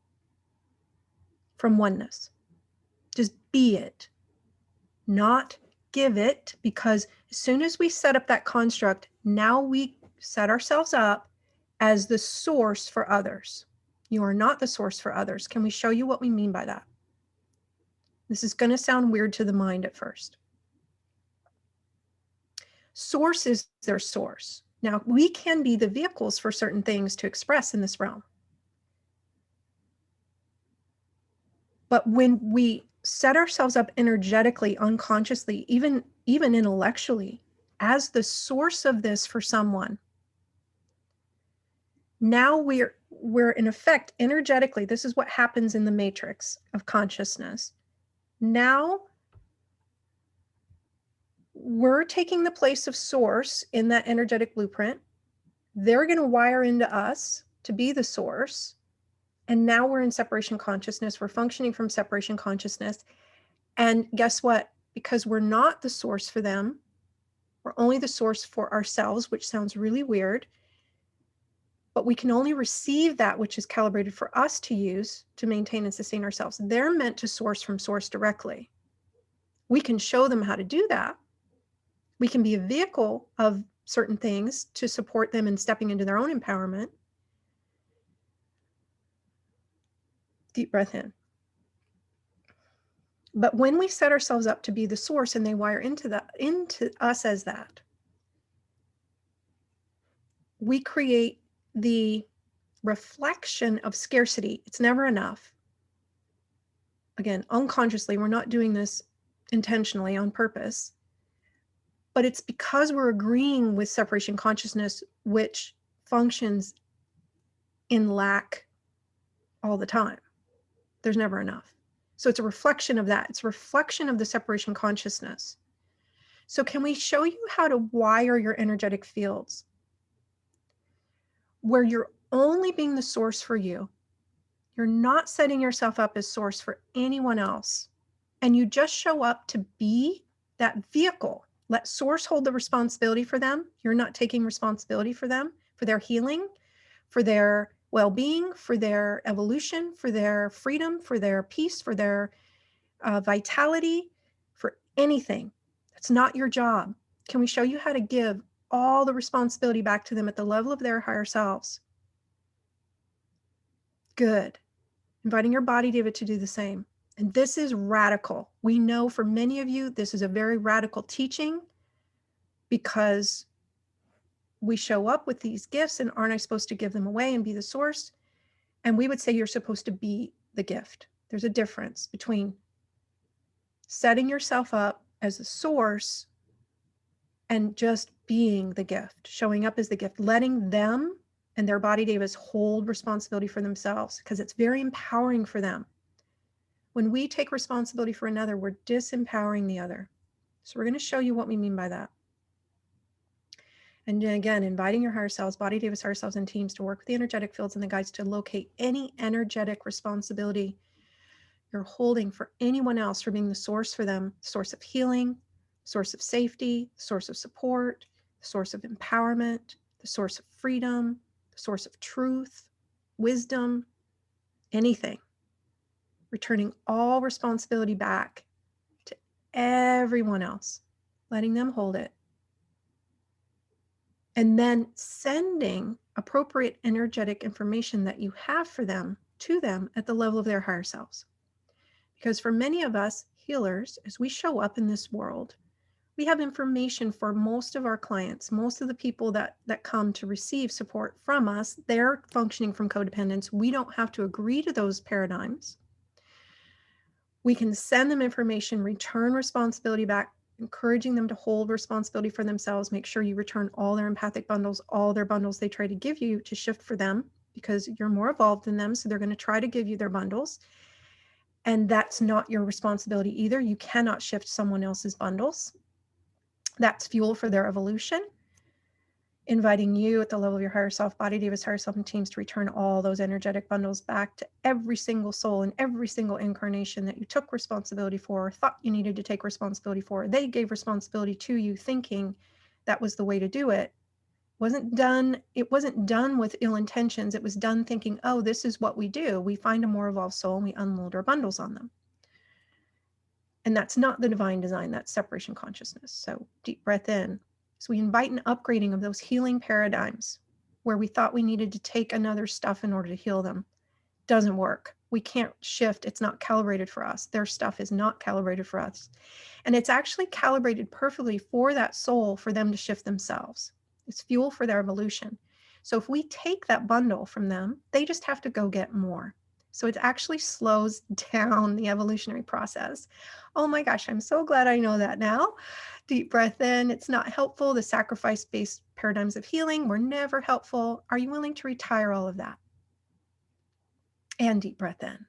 from oneness. Just be it, not give it, because as soon as we set up that construct, now we set ourselves up as the source for others. You are not the source for others. Can we show you what we mean by that? This is going to sound weird to the mind at first. Source is their source. Now, we can be the vehicles for certain things to express in this realm. But when we set ourselves up energetically, unconsciously, even intellectually, as the source of this for someone, now we're in effect energetically, this is what happens in the matrix of consciousness. Now we're taking the place of source in that energetic blueprint. They're going to wire into us to be the source. And now we're in separation consciousness. We're functioning from separation consciousness. And guess what? Because we're not the source for them, we're only the source for ourselves, which sounds really weird. But we can only receive that which is calibrated for us to use to maintain and sustain ourselves. They're meant to source from source directly. We can show them how to do that. We can be a vehicle of certain things to support them in stepping into their own empowerment. Deep breath in. But when we set ourselves up to be the source and they wire into us as that, we create the reflection of scarcity. It's never enough. Again, unconsciously, we're not doing this intentionally on purpose, but it's because we're agreeing with separation consciousness, which functions in lack all the time. There's never enough. So it's a reflection of that. It's a reflection of the separation consciousness. So can we show you how to wire your energetic fields where you're only being the source for you? You're not setting yourself up as source for anyone else. And you just show up to be that vehicle. Let source hold the responsibility for them. You're not taking responsibility for them, for their healing, for their well-being, for their evolution, for their freedom, for their peace, for their vitality, for anything. That's not your job. Can we show you how to give all the responsibility back to them at the level of their higher selves? Good. Inviting your body, David, to do the same. And this is radical. We know for many of you, this is a very radical teaching because we show up with these gifts and aren't I supposed to give them away and be the source? And we would say you're supposed to be the gift. There's a difference between setting yourself up as a source and just being the gift, showing up as the gift, letting them and their body devas hold responsibility for themselves because it's very empowering for them. When we take responsibility for another, we're disempowering the other. So we're going to show you what we mean by that. And then again, inviting your higher selves, body devas, higher selves, and teams to work with the energetic fields and the guides to locate any energetic responsibility you're holding for anyone else for being the source for them, source of healing, source of safety, source of support, source of empowerment, the source of freedom, the source of truth, wisdom, anything. Returning all responsibility back to everyone else, letting them hold it. And then sending appropriate energetic information that you have for them to them at the level of their higher selves. Because for many of us healers, as we show up in this world, we have information for most of our clients, most of the people that come to receive support from us, they're functioning from codependence. We don't have to agree to those paradigms. We can send them information, return responsibility back, encouraging them to hold responsibility for themselves, make sure you return all their empathic bundles, all their bundles they try to give you to shift for them because you're more evolved than them. So they're going to try to give you their bundles. And that's not your responsibility either. You cannot shift someone else's bundles. That's fuel for their evolution. Inviting you at the level of your higher self, body devas, higher self, and teams to return all those energetic bundles back to every single soul in every single incarnation that you took responsibility for, or thought you needed to take responsibility for. They gave responsibility to you thinking that was the way to do it. It wasn't done with ill intentions. It was done thinking, oh, this is what we do. We find a more evolved soul and we unload our bundles on them. And that's not the divine design, that's separation consciousness. So deep breath in. So we invite an upgrading of those healing paradigms where we thought we needed to take another stuff in order to heal them. Doesn't work. We can't shift. It's not calibrated for us. Their stuff is not calibrated for us. And it's actually calibrated perfectly for that soul, for them to shift themselves. It's fuel for their evolution. So if we take that bundle from them, they just have to go get more. So it actually slows down the evolutionary process. Oh my gosh, I'm so glad I know that now. Deep breath in. It's not helpful. The sacrifice-based paradigms of healing were never helpful. Are you willing to retire all of that? And deep breath in.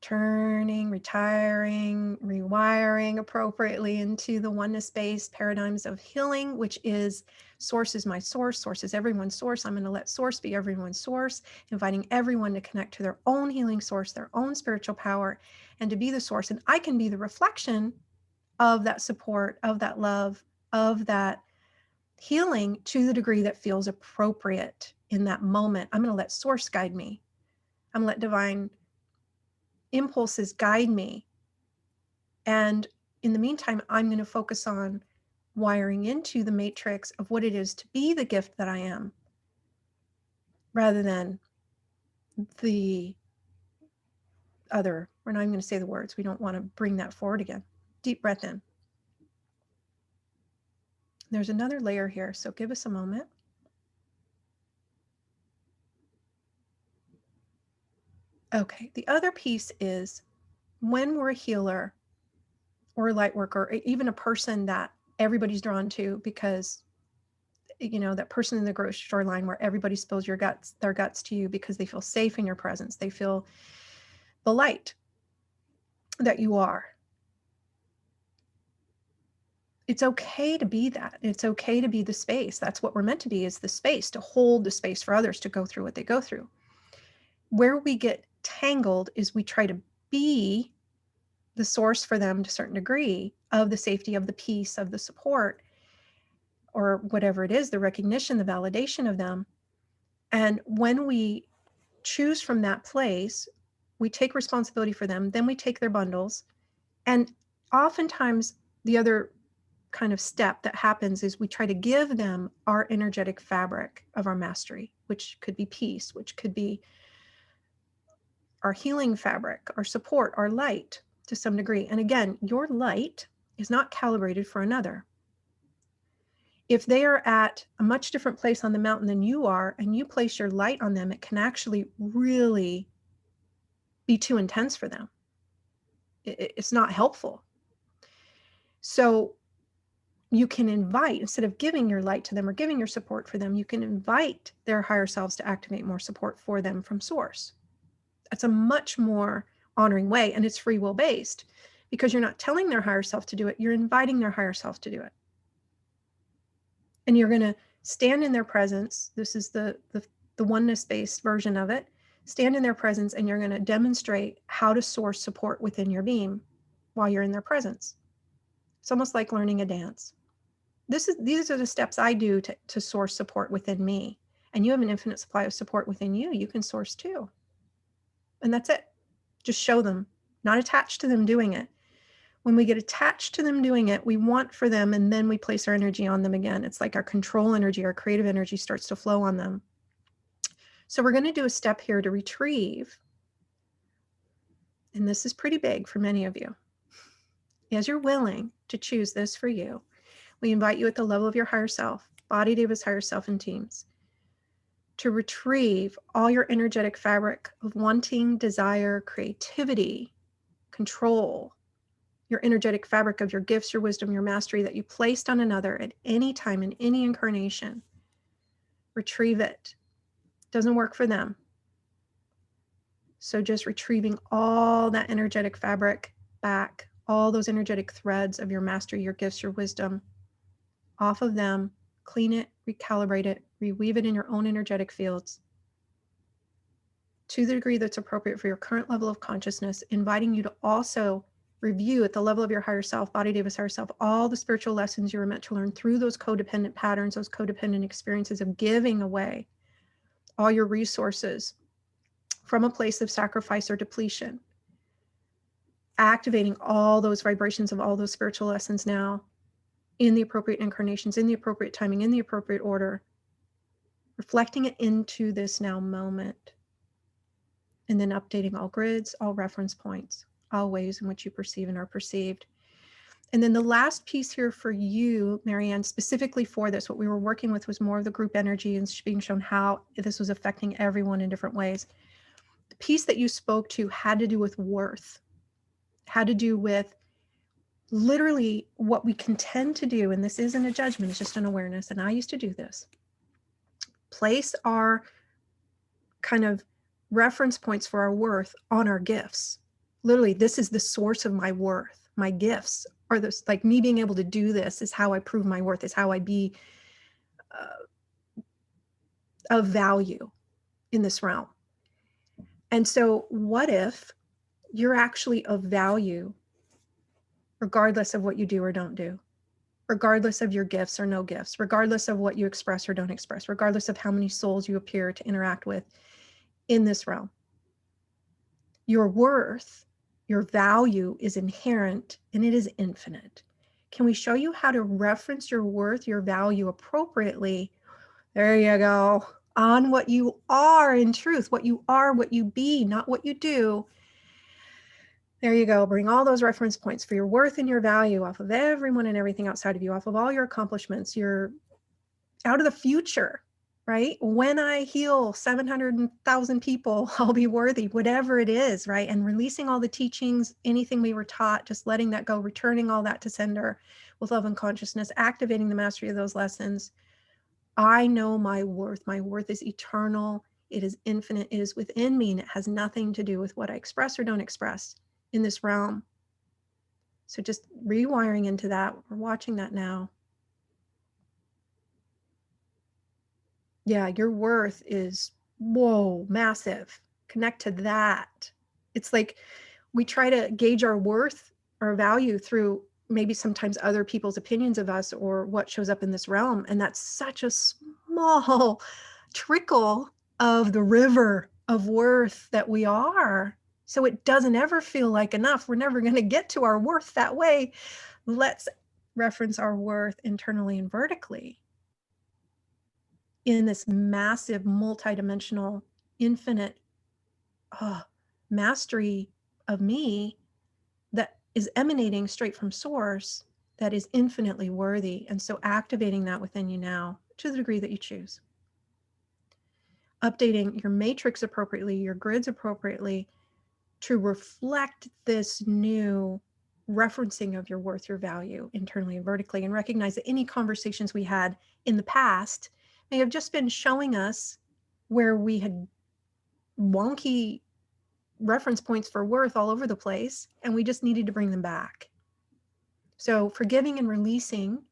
Turning, retiring, rewiring appropriately into the oneness-based paradigms of healing, which is source is my source, source is everyone's source. I'm going to let source be everyone's source, inviting everyone to connect to their own healing source, their own spiritual power, and to be the source. And I can be the reflection of that support, of that love, of that healing to the degree that feels appropriate in that moment. I'm going to let source guide me. I'm going to let divine impulses guide me. And in the meantime, I'm going to focus on wiring into the matrix of what it is to be the gift that I am, rather than the other. We're not even going to say the words. We don't want to bring that forward again. Deep breath in. There's another layer here, so give us a moment. Okay. The other piece is when we're a healer or a light worker, or even a person that everybody's drawn to because, you know, that person in the grocery store line where everybody spills their guts to you because they feel safe in your presence. They feel the light that you are. It's okay to be that. It's okay to be the space. That's what we're meant to be, is the space, to hold the space for others to go through what they go through. Where we get tangled is we try to be the source for them to a certain degree of the safety, of the peace, of the support, or whatever it is, the recognition, the validation of them. And when we choose from that place, we take responsibility for them, then we take their bundles. And oftentimes the other kind of step that happens is we try to give them our energetic fabric of our mastery, which could be peace, which could be our healing fabric, our support, our light to some degree. And again, your light is not calibrated for another. If they are at a much different place on the mountain than you are, and you place your light on them, it can actually really be too intense for them. It's not helpful. So you can invite, instead of giving your light to them or giving your support for them, you can invite their higher selves to activate more support for them from source. That's a much more honoring way, and it's free will based, because you're not telling their higher self to do it, you're inviting their higher self to do it. And you're going to stand in their presence. This is the oneness based version of it. Stand in their presence, and you're going to demonstrate how to source support within your beam while you're in their presence. It's almost like learning a dance. These are the steps I do to source support within me. And you have an infinite supply of support within you. You can source too. And that's it. Just show them, not attached to them doing it. When we get attached to them doing it, we want for them, and then we place our energy on them again. It's like our control energy, our creative energy starts to flow on them. So we're going to do a step here to retrieve. And this is pretty big for many of you. As you're willing to choose this for you, we invite you at the level of your higher self, body, Deva's higher self, and teams, to retrieve all your energetic fabric of wanting, desire, creativity, control, your energetic fabric of your gifts, your wisdom, your mastery that you placed on another at any time in any incarnation. Retrieve it. Doesn't work for them. So just retrieving all that energetic fabric back, all those energetic threads of your mastery, your gifts, your wisdom, off of them, clean it, recalibrate it, reweave it in your own energetic fields to the degree that's appropriate for your current level of consciousness, inviting you to also review at the level of your higher self, body, Deva's higher self, all the spiritual lessons you were meant to learn through those codependent patterns, those codependent experiences of giving away all your resources from a place of sacrifice or depletion, activating all those vibrations of all those spiritual lessons now in the appropriate incarnations, in the appropriate timing, in the appropriate order, reflecting it into this now moment, and then updating all grids, all reference points, all ways in which you perceive and are perceived. And then the last piece here for you, Marianne, specifically for this, what we were working with was more of the group energy and being shown how this was affecting everyone in different ways. The piece that you spoke to had to do with worth, had to do with literally what we can tend to do, and this isn't a judgment, it's just an awareness, and I used to do this. Place our kind of reference points for our worth on our gifts. Literally, this is the source of my worth. My gifts are this, like me being able to do this is how I prove my worth, is how I be of value in this realm. And so what if you're actually of value regardless of what you do or don't do, regardless of your gifts or no gifts, regardless of what you express or don't express, regardless of how many souls you appear to interact with in this realm? Your worth, your value is inherent, and it is infinite. Can we show you how to reference your worth, your value appropriately? There you go. On what you are in truth, what you are, what you be, not what you do. There you go. Bring all those reference points for your worth and your value off of everyone and everything outside of you, off of all your accomplishments. You're out of the future, right? When I heal 700,000 people, I'll be worthy, whatever it is, right? And releasing all the teachings, anything we were taught, just letting that go, returning all that to sender with love and consciousness, activating the mastery of those lessons. I know my worth. My worth is eternal. It is infinite. It is within me, and it has nothing to do with what I express or don't express in this realm. So just rewiring into that. We're watching that now. Yeah, your worth is, whoa, massive. Connect to that. It's like we try to gauge our worth, our value through maybe sometimes other people's opinions of us or what shows up in this realm. And that's such a small trickle of the river of worth that we are. So it doesn't ever feel like enough. We're never going to get to our worth that way. Let's reference our worth internally and vertically in this massive, multidimensional, infinite mastery of me that is emanating straight from source, that is infinitely worthy. And so activating that within you now to the degree that you choose. Updating your matrix appropriately, your grids appropriately to reflect this new referencing of your worth, your value internally and vertically, and recognize that any conversations we had in the past may have just been showing us where we had wonky reference points for worth all over the place, and we just needed to bring them back. So forgiving and releasing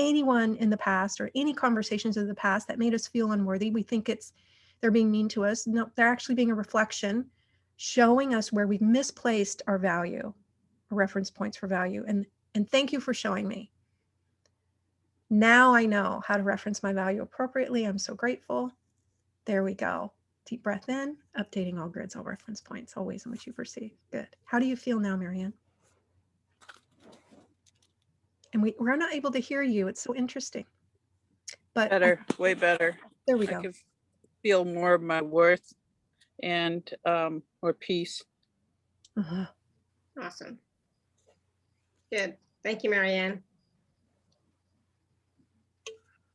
anyone in the past or any conversations of the past that made us feel unworthy. We think they're being mean to us. No, they're actually being a reflection, showing us where we've misplaced our value, our reference points for value. And thank you for showing me. Now I know how to reference my value appropriately. I'm so grateful. There we go. Deep breath in, updating all grids, all reference points, all ways in which you perceive. Good. How do you feel now, Marianne? And we're not able to hear you. It's so interesting. But Better, way better. There we I go. can feel more of my worth and more peace. Uh-huh. Awesome. Good. Thank you, Marianne.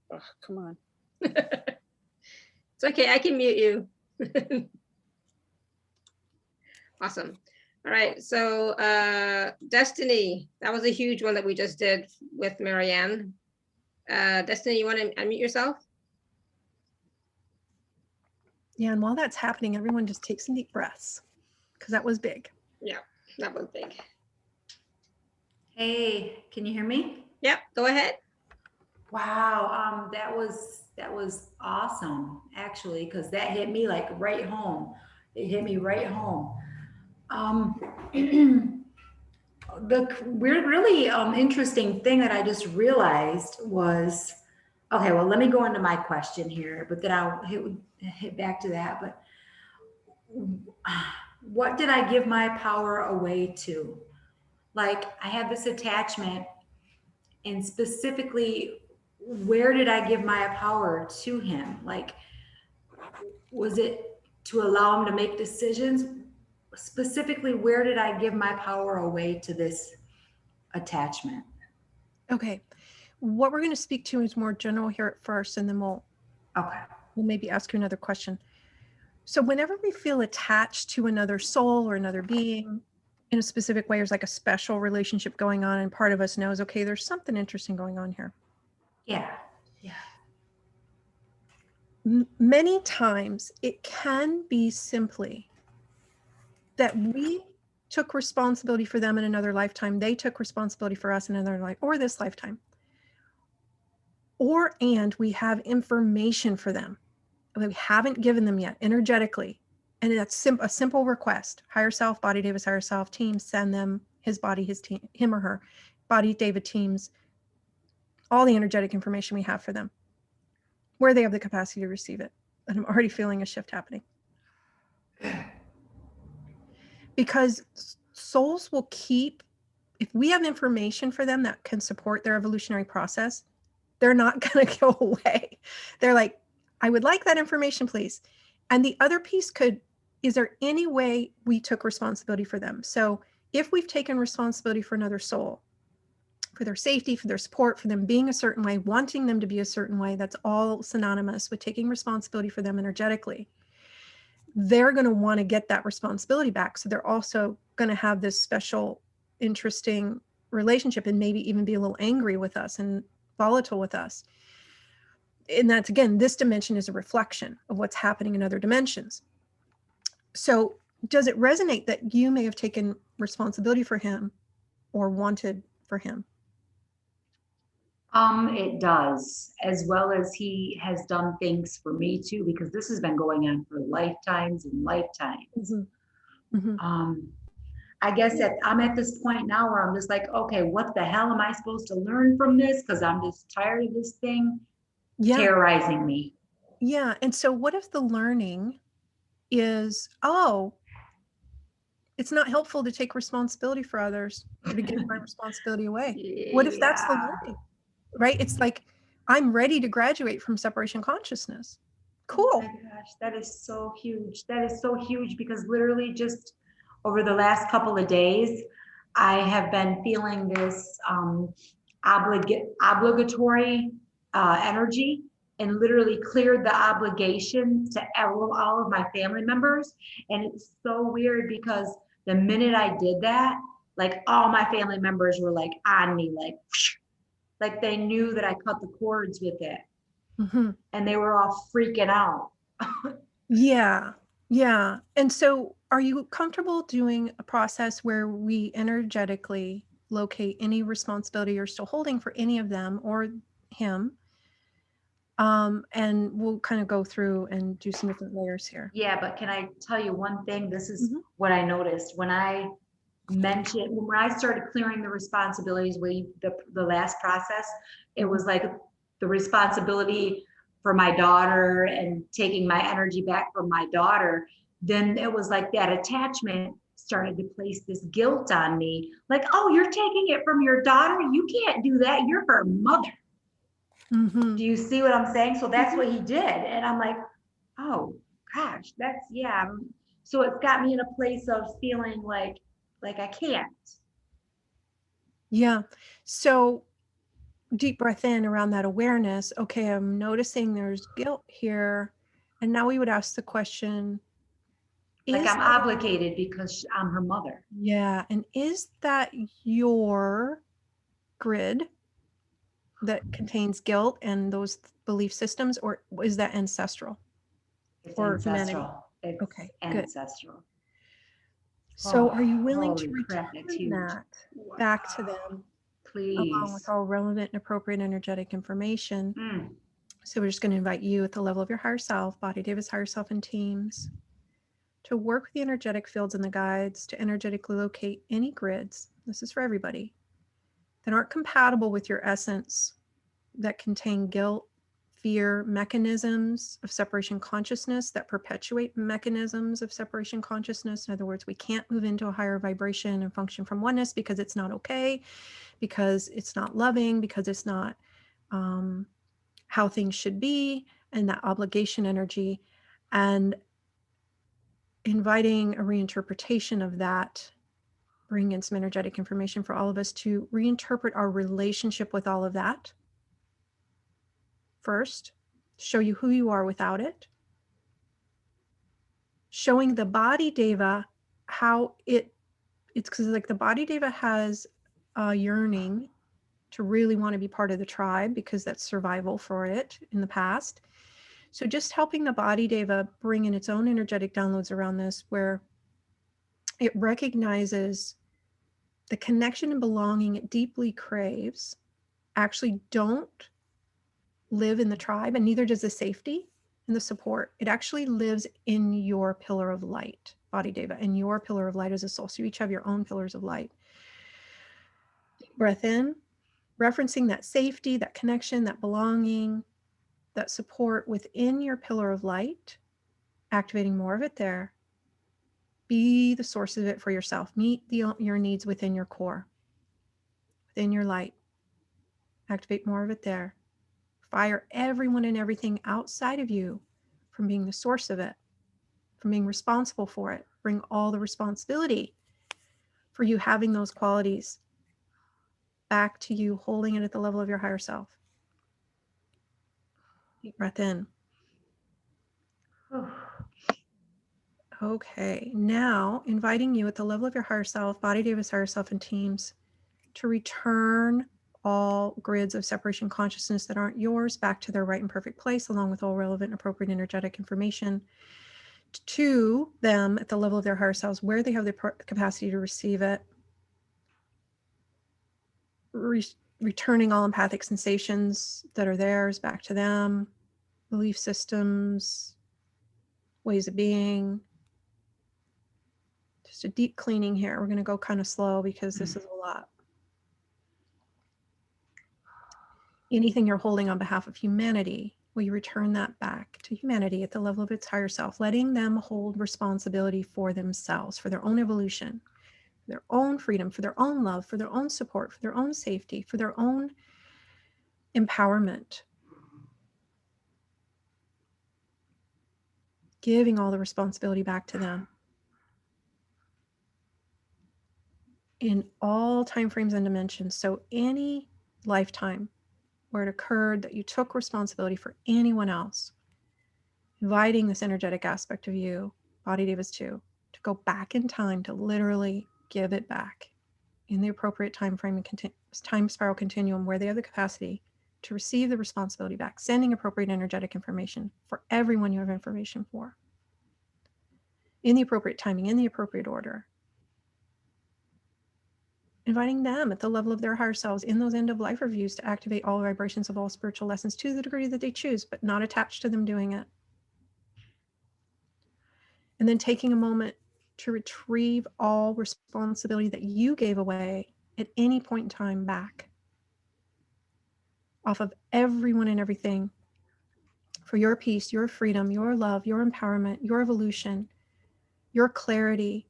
Oh, come on. It's okay. I can mute you. Awesome. All right. So Destiny, that was a huge one that we just did with Marianne. Destiny, you want to unmute yourself? Yeah, and while that's happening, everyone just take some deep breaths because that was big. Yeah, that was big. Hey, can you hear me? Yep, go ahead. Wow, that was awesome, actually, because that hit me like right home. It hit me right home. The really interesting thing that I just realized was, okay, well, let me go into my question here, but then I'll hit back to that. But what did I give my power away to? Like, I had this attachment, and specifically, where did I give my power to him? Like, was it to allow him to make decisions? Specifically, where did I give my power away to this attachment? Okay. What we're going to speak to is more general here at first, and then we'll maybe ask you another question. So whenever we feel attached to another soul or another being in a specific way, there's like a special relationship going on, and part of us knows, okay, there's something interesting going on here. Yeah. Many times it can be simply that we took responsibility for them in another lifetime. They took responsibility for us in another life or this lifetime. And we have information for them that we haven't given them yet energetically. And that's a simple request. Higher self, body Davis, higher self, team, send them his body, his team, him or her, body David teams, all the energetic information we have for them, where they have the capacity to receive it. And I'm already feeling a shift happening. Because souls will keep, if we have information for them that can support their evolutionary process, they're not going to go away. They're like, I would like that information, please. And the other piece is there any way we took responsibility for them? So if we've taken responsibility for another soul, for their safety, for their support, for them being a certain way, wanting them to be a certain way. That's all synonymous with taking responsibility for them energetically. They're going to want to get that responsibility back. So they're also going to have this special, interesting relationship and maybe even be a little angry with us and volatile with us. And that's, again, this dimension is a reflection of what's happening in other dimensions. So does it resonate that you may have taken responsibility for him or wanted for him? It does, as well as he has done things for me too, because this has been going on for lifetimes and lifetimes. I guess I'm at this point now where I'm just like, okay, what the hell am I supposed to learn from this? Because I'm just tired of this thing terrorizing me. Yeah. And so what if the learning is, oh, it's not helpful to take responsibility for others or to give my responsibility away? What if that's the learning? Right? It's like, I'm ready to graduate from separation consciousness. Cool. Oh my gosh, that is so huge. That is so huge, because literally just over the last couple of days, I have been feeling this obligatory energy, and literally cleared the obligation to all of my family members. And it's so weird because the minute I did that, like all my family members were like on me, like they knew that I cut the cords with it. And they were all freaking out. Yeah. Yeah. And so are you comfortable doing a process where we energetically locate any responsibility you're still holding for any of them or him? And we'll kind of go through and do some different layers here. Yeah, but can I tell you one thing? This is what I noticed when I started clearing the responsibilities, the last process, it was like the responsibility for my daughter and taking my energy back from my daughter. Then it was like that attachment started to place this guilt on me. Like, oh, you're taking it from your daughter? You can't do that. You're her mother. Do you see what I'm saying? So that's what he did. And I'm like, oh gosh, so it's got me in a place of feeling like I can't. Yeah. So deep breath in around that awareness. Okay, I'm noticing there's guilt here. And now we would ask the question, like I'm obligated because I'm her mother. Yeah. And is that your grid that contains guilt and those belief systems, or is that ancestral? It's or ancestral. humanity? It's okay, ancestral. Good. So are you willing to return that back to them? Please. Along with all relevant and appropriate energetic information. So we're just going to invite you at the level of your higher self, Body Davis higher self and teams, to work with the energetic fields and the guides to energetically locate any grids. This is for everybody that aren't compatible with your essence, that contain guilt, fear, mechanisms of separation consciousness, that perpetuate mechanisms of separation consciousness. In other words, we can't move into a higher vibration and function from oneness because it's not okay, because it's not loving, because it's not how things should be, and that obligation energy, and inviting a reinterpretation of that, bring in some energetic information for all of us to reinterpret our relationship with all of that. First, show you who you are without it. Showing the body deva how it's because like the body deva has a yearning to really want to be part of the tribe because that's survival for it in the past. So just helping the body deva bring in its own energetic downloads around this, where it recognizes the connection and belonging it deeply craves actually don't live in the tribe, and neither does the safety and the support. It actually lives in your pillar of light, body deva, and your pillar of light as a soul. So you each have your own pillars of light. Breath in, referencing that safety, that connection, that belonging, that support within your pillar of light, activating more of it there. Be the source of it for yourself. Meet your needs within your core, within your light. Activate more of it there. Fire everyone and everything outside of you from being the source of it, from being responsible for it. Bring all the responsibility for you having those qualities back to you, holding it at the level of your higher self. Deep breath in. Okay, now inviting you at the level of your higher self, Body Davis higher self and teams, to return all grids of separation consciousness that aren't yours back to their right and perfect place, along with all relevant and appropriate energetic information to them at the level of their higher selves, where they have the capacity to receive it, returning all empathic sensations that are theirs back to them, belief systems, ways of being. Just a deep cleaning here. We're going to go kind of slow because this is a lot. Anything you're holding on behalf of humanity, will you return that back to humanity at the level of its higher self, letting them hold responsibility for themselves, for their own evolution, for their own freedom, for their own love, for their own support, for their own safety, for their own empowerment. Giving all the responsibility back to them. In all time frames and dimensions. So any lifetime where it occurred that you took responsibility for anyone else, inviting this energetic aspect of you, Body Davis 2, to go back in time to literally give it back in the appropriate time frame and time spiral continuum where they have the capacity to receive the responsibility back, sending appropriate energetic information for everyone you have information for, in the appropriate timing, in the appropriate order. Inviting them at the level of their higher selves in those end of life reviews to activate all vibrations of all spiritual lessons to the degree that they choose, but not attached to them doing it. And then taking a moment to retrieve all responsibility that you gave away at any point in time back off of everyone and everything for your peace, your freedom, your love, your empowerment, your evolution, your clarity,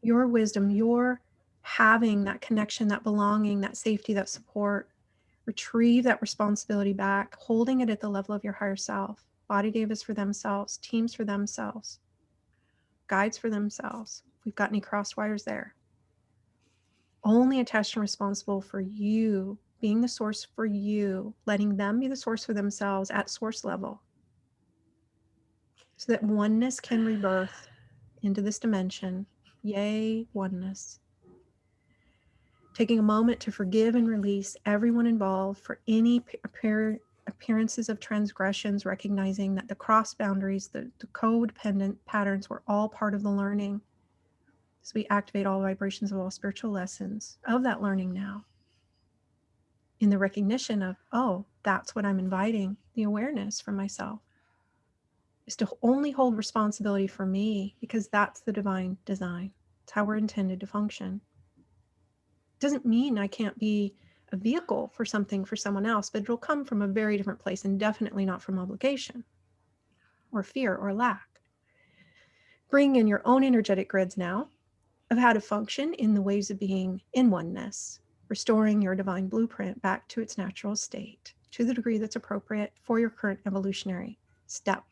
your wisdom, your having that connection, that belonging, that safety, that support. Retrieve that responsibility back, holding it at the level of your higher self. Body Davis for themselves, teams for themselves, guides for themselves. If we've got any crossed wires there. Only attached and responsible for you, being the source for you, letting them be the source for themselves at source level. So that oneness can rebirth into this dimension. Yay, oneness. Taking a moment to forgive and release everyone involved for any appearances of transgressions, recognizing that the cross boundaries, the codependent patterns were all part of the learning. So we activate all vibrations of all spiritual lessons of that learning now. In the recognition of, oh, that's what I'm inviting, the awareness from myself, is to only hold responsibility for me because that's the divine design. It's how we're intended to function. Doesn't mean I can't be a vehicle for something for someone else, but it'll come from a very different place and definitely not from obligation or fear or lack. Bring in your own energetic grids now of how to function in the ways of being in oneness, restoring your divine blueprint back to its natural state to the degree that's appropriate for your current evolutionary step.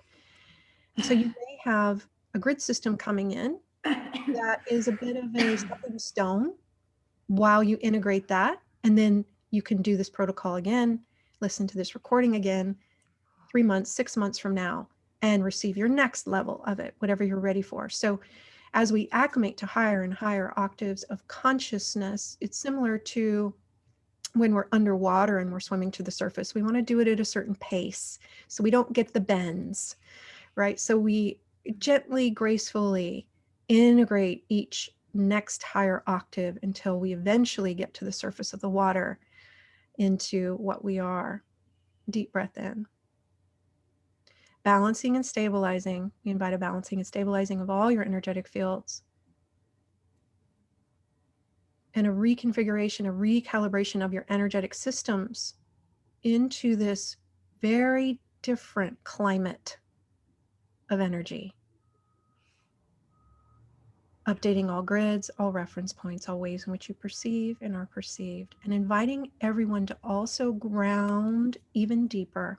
And so you may have a grid system coming in that is a bit of a stepping stone while you integrate that, and then you can do this protocol again, listen to this recording again, 3 months, 6 months from now, and receive your next level of it, whatever you're ready for. So as we acclimate to higher and higher octaves of consciousness, it's similar to when we're underwater and we're swimming to the surface. We want to do it at a certain pace so we don't get the bends, right? So we gently, gracefully integrate each next higher octave until we eventually get to the surface of the water into what we are. Deep breath in. Balancing and stabilizing. We invite a balancing and stabilizing of all your energetic fields. And a reconfiguration, a recalibration of your energetic systems into this very different climate of energy. Updating all grids, all reference points, all ways in which you perceive and are perceived, and inviting everyone to also ground even deeper.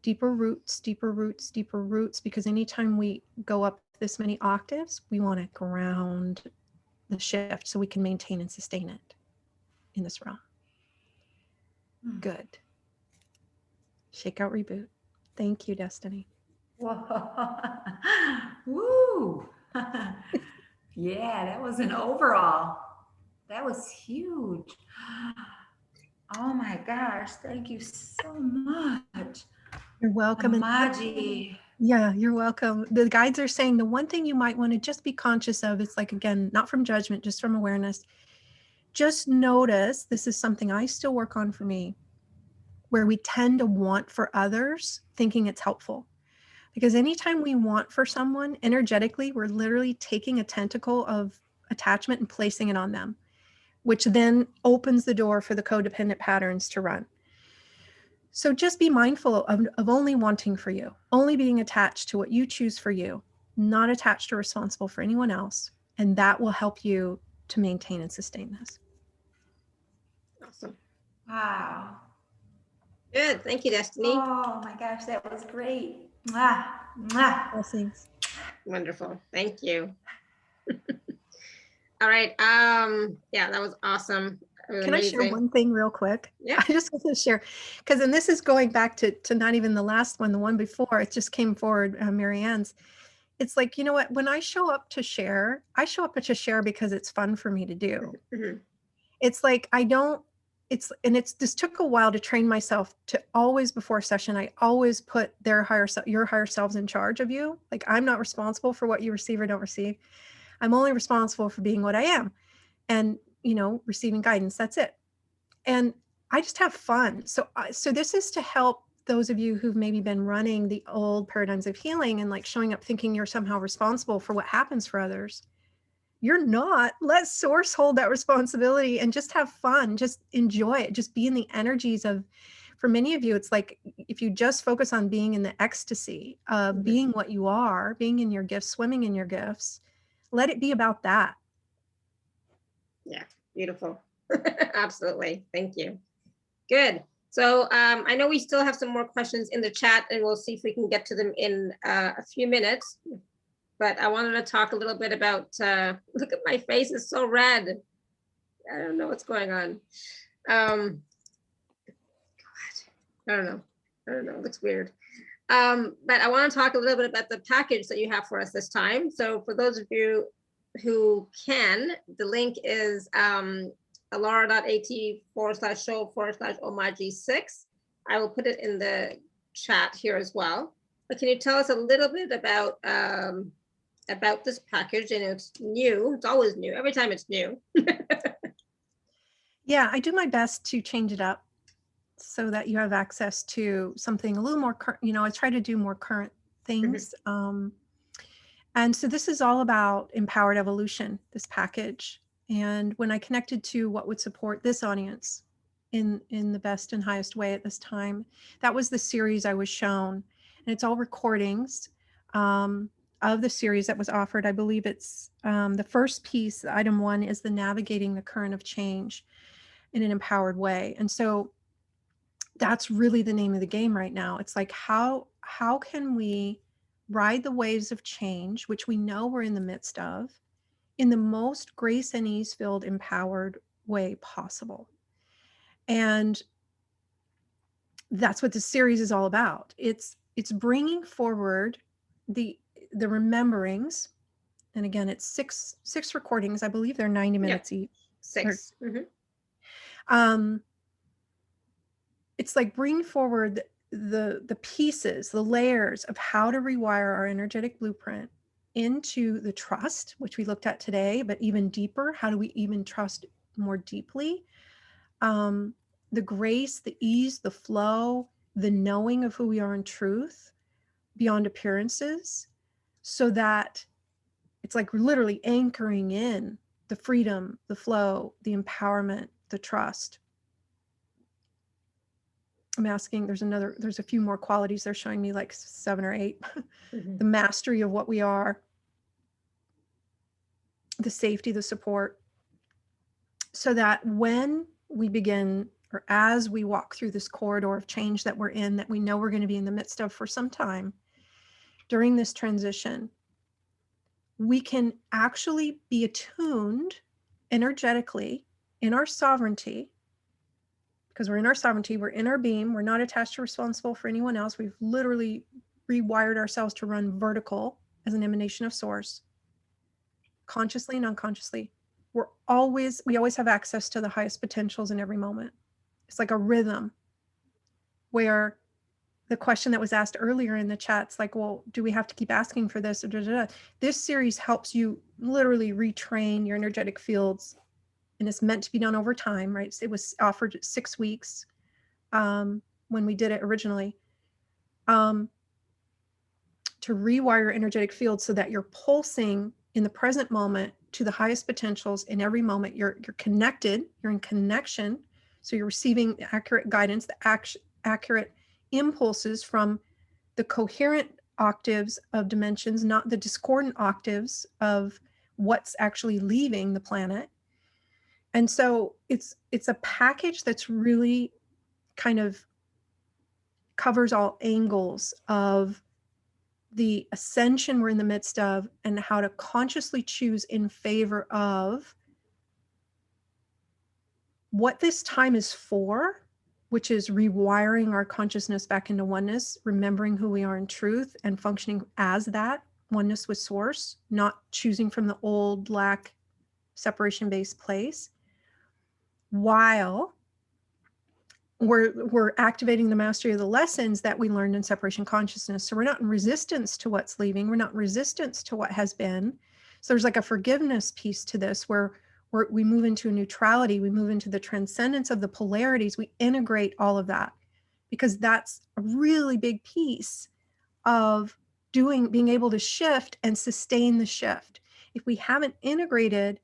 Deeper roots, deeper roots, deeper roots, because anytime we go up this many octaves, we want to ground the shift so we can maintain and sustain it. in this realm. Good. Shake out, reboot. Thank you, Destiny. Whoa. Woo. Yeah, that was an overall. That was huge. Oh my gosh. Thank you so much. You're welcome. Omaji. Yeah, you're welcome. The guides are saying the one thing you might want to just be conscious of, it's like, again, not from judgment, just from awareness. Just notice, this is something I still work on for me, where we tend to want for others, thinking it's helpful. Because anytime we want for someone, energetically, we're literally taking a tentacle of attachment and placing it on them, which then opens the door for the codependent patterns to run. So just be mindful of only wanting for you, only being attached to what you choose for you, not attached or responsible for anyone else. And that will help you to maintain and sustain this. Awesome. Wow. Good. Thank you, Destiny. Oh my gosh, that was great. Mwah. Mwah. Blessings. Wonderful. Thank you. All right. Yeah, that was awesome. Can I share one thing real quick? Yeah. I just want to share, because, and this is going back to not even the last one, the one before, it just came forward, Mary Ann's. It's like, you know what, when I show up to share, I show up to share because it's fun for me to do. Mm-hmm. It's like, this took a while to train myself to always, before session, I always put your higher selves in charge of you. Like, I'm not responsible for what you receive or don't receive. I'm only responsible for being what I am and, receiving guidance. That's it. And I just have fun. So this is to help those of you who've maybe been running the old paradigms of healing and like showing up thinking you're somehow responsible for what happens for others. You're not. Let source hold that responsibility and just have fun. Just enjoy it. Just be in the energies of, for many of you, it's like if you just focus on being in the ecstasy of being what you are, being in your gifts, swimming in your gifts, let it be about that. Yeah, beautiful. Absolutely. Thank you. Good. So I know we still have some more questions in the chat, and we'll see if we can get to them in a few minutes. But I wanted to talk a little bit about, look at my face, it's so red. I don't know what's going on. God, I don't know, it looks weird. But I want to talk a little bit about the package that you have for us this time. So for those of you who can, the link is alara.at/show/Omaji6. I will put it in the chat here as well. But can you tell us a little bit about this package? And it's new. It's always new. Every time it's new. Yeah, I do my best to change it up so that you have access to something a little more current. I try to do more current things. And so this is all about empowered evolution, this package. And when I connected to what would support this audience in the best and highest way at this time, that was the series I was shown. And it's all recordings of the series that was offered. I believe it's the first piece, item 1, is the navigating the current of change in an empowered way. And so that's really the name of the game right now. It's like, how can we ride the waves of change, which we know we're in the midst of, in the most grace and ease-filled, empowered way possible. And that's what the series is all about. It's bringing forward the rememberings. And again, it's six recordings. I believe they're 90 minutes each. 6. It's like bringing forward the pieces, the layers of how to rewire our energetic blueprint into the trust, which we looked at today, but even deeper. How do we even trust more deeply? The grace, the ease, the flow, the knowing of who we are in truth beyond appearances, so that it's like we're literally anchoring in the freedom, the flow, the empowerment, the trust. I'm asking, there's a few more qualities they're showing me, like 7 or 8. The mastery of what we are, the safety, the support, so that when we begin, or as we walk through this corridor of change that we're in, that we know we're going to be in the midst of for some time, during this transition, we can actually be attuned energetically in our sovereignty, because we're in our sovereignty, we're in our beam, we're not attached or responsible for anyone else. We've literally rewired ourselves to run vertical as an emanation of source, consciously and unconsciously. We always have access to the highest potentials in every moment. It's like a rhythm where the question that was asked earlier in the chat's like, well, do we have to keep asking for this? This series helps you literally retrain your energetic fields, and it's meant to be done over time, right? It was offered 6 weeks when we did it originally, to rewire your energetic field so that you're pulsing in the present moment to the highest potentials in every moment. You're connected, you're in connection. So you're receiving accurate guidance, the accurate impulses from the coherent octaves of dimensions, not the discordant octaves of what's actually leaving the planet. And so it's a package that's really kind of covers all angles of the ascension we're in the midst of, and how to consciously choose in favor of what this time is for, which is rewiring our consciousness back into oneness, remembering who we are in truth and functioning as that oneness with source, not choosing from the old lack separation-based place, while we're activating the mastery of the lessons that we learned in separation consciousness. So we're not in resistance to what's leaving. We're not in resistance to what has been. So there's like a forgiveness piece to this where we move into a neutrality. We move into the transcendence of the polarities. We integrate all of that, because that's a really big piece of being able to shift and sustain the shift. If we haven't integrated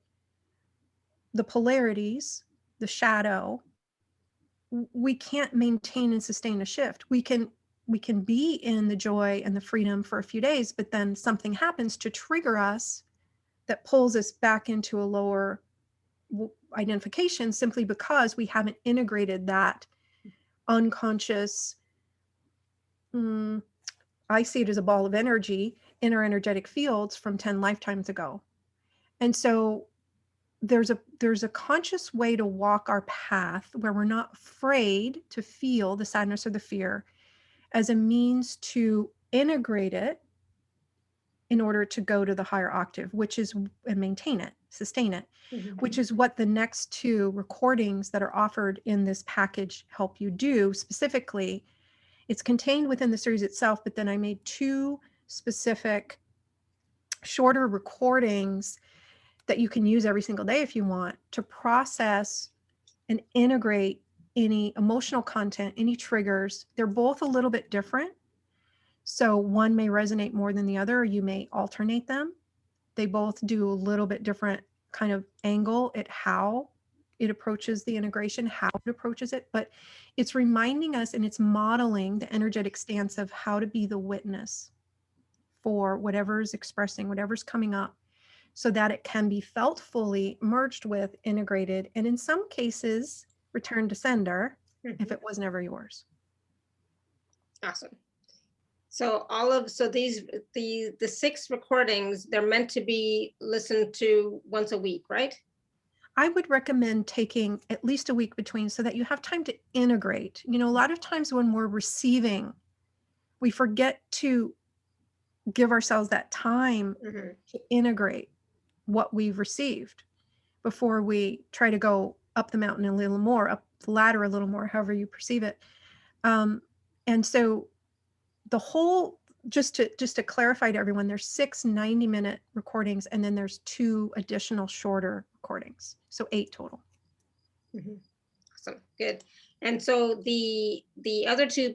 the polarities, the shadow, we can't maintain and sustain a shift. We can be in the joy and the freedom for a few days, but then something happens to trigger us that pulls us back into a lower identification, simply because we haven't integrated that unconscious, I see it as a ball of energy in our energetic fields from 10 lifetimes ago. And so there's a conscious way to walk our path where we're not afraid to feel the sadness or the fear as a means to integrate it in order to go to the higher octave, which is, and maintain it, sustain it, which is what the next 2 recordings that are offered in this package help you do. Specifically, it's contained within the series itself, but then I made 2 specific shorter recordings that you can use every single day if you want, to process and integrate any emotional content, any triggers. They're both a little bit different. So one may resonate more than the other, or you may alternate them. They both do a little bit different kind of angle at how it approaches the integration, how it approaches it, but it's reminding us, and it's modeling the energetic stance of how to be the witness for whatever's expressing, whatever's coming up, so that it can be felt fully, merged with, integrated, and in some cases, returned to sender if it was never yours. Awesome. So the 6 recordings, they're meant to be listened to once a week, right? I would recommend taking at least a week between, so that you have time to integrate. You know, a lot of times when we're receiving, we forget to give ourselves that time to integrate what we've received before we try to go up the mountain a little more, up the ladder a little more, however you perceive it. And so the whole, just to clarify to everyone, there's 6 90-minute recordings, and then there's 2 additional shorter recordings. So 8 total. Awesome, good. And so the other 2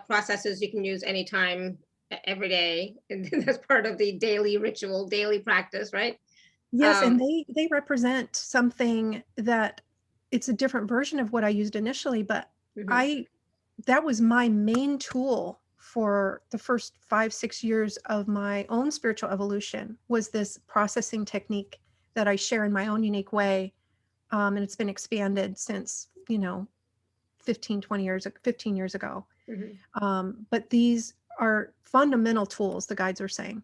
processes you can use anytime, every day, and that's part of the daily ritual, daily practice, right? Yes, and they represent something that it's a different version of what I used initially, but that was my main tool for the first 5-6 years of my own spiritual evolution, was this processing technique that I share in my own unique way. And it's been expanded since, 15 years ago. But these are fundamental tools, the guides are saying,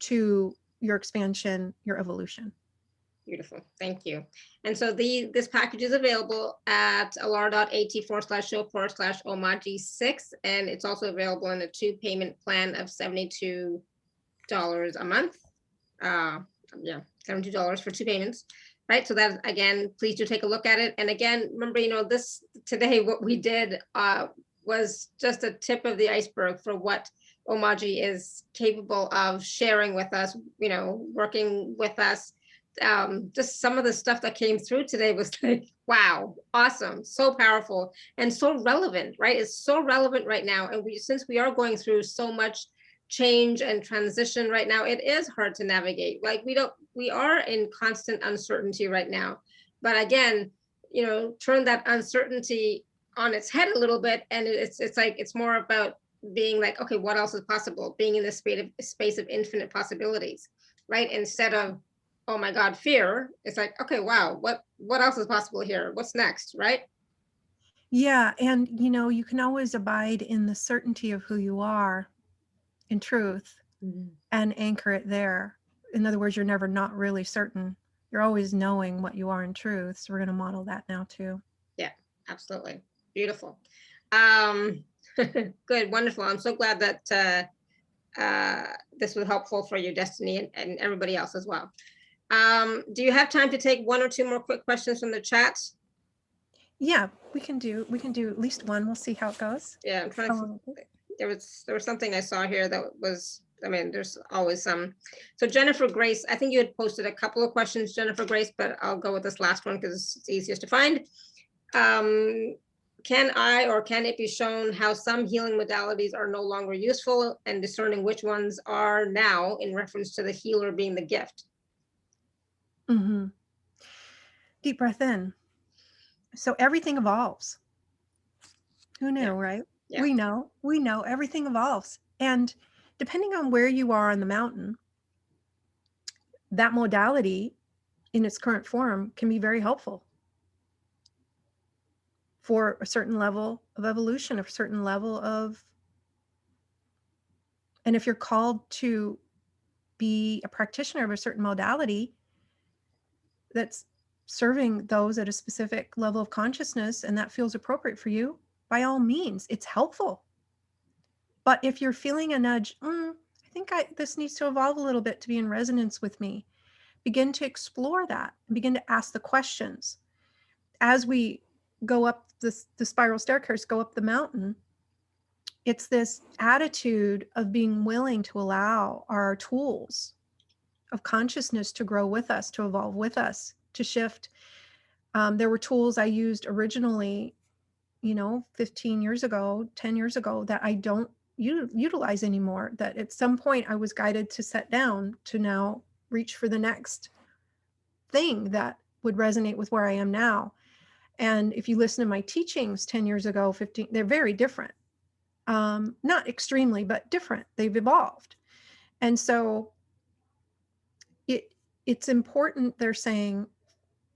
to your expansion, your evolution. Beautiful. Thank you. And so this package is available at alara.at/show/Omaji6. And it's also available in a 2-payment plan of $72 a month. Yeah, $72 for 2 payments. Right. So that, again, please do take a look at it. And again, remember, this today, what we did was just a tip of the iceberg for what Omaji is capable of sharing with us, working with us. Just some of the stuff that came through today was like, wow, awesome, so powerful and so relevant, right? It's so relevant right now. And since we are going through so much change and transition right now, it is hard to navigate. Like we are in constant uncertainty right now. But again, turn that uncertainty on its head a little bit. And it's more about being like, okay, what else is possible? Being in this space of infinite possibilities, right? Instead of, oh my God, fear. It's like, okay, wow, what else is possible here? What's next, right? Yeah. And, you can always abide in the certainty of who you are in truth and anchor it there. In other words, you're never not really certain. You're always knowing what you are in truth. So we're going to model that now too. Yeah, absolutely. Beautiful. Good, wonderful. I'm so glad that this was helpful for you, Destiny, and everybody else as well. Do you have time to take 1 or 2 more quick questions from the chat? Yeah, we can do at least one. We'll see how it goes. Yeah, I'm trying to. There was something I saw here that was. I mean, there's always some. So Jennifer Grace, I think you had posted a couple of questions, Jennifer Grace, but I'll go with this last one because it's easiest to find. Can it be shown how some healing modalities are no longer useful, and discerning which ones are now, in reference to the healer being the gift? Mm-hmm. Deep breath in. So everything evolves. Who knew, right? Yeah. We know everything evolves. And depending on where you are on the mountain, that modality in its current form can be very helpful for a certain level of evolution, a certain level of, and if you're called to be a practitioner of a certain modality that's serving those at a specific level of consciousness, and that feels appropriate for you, by all means, it's helpful. But if you're feeling a nudge, I think this needs to evolve a little bit to be in resonance with me, begin to explore that and begin to ask the questions. As we go up the spiral staircase, go up the mountain, it's this attitude of being willing to allow our tools of consciousness to grow with us, to evolve with us, to shift. There were tools I used originally, 15 years ago, 10 years ago, that I don't utilize anymore, that at some point I was guided to set down to now reach for the next thing that would resonate with where I am now. And if you listen to my teachings 10 years ago, 15, they're very different. Not extremely, but different. They've evolved. And so it's important, they're saying,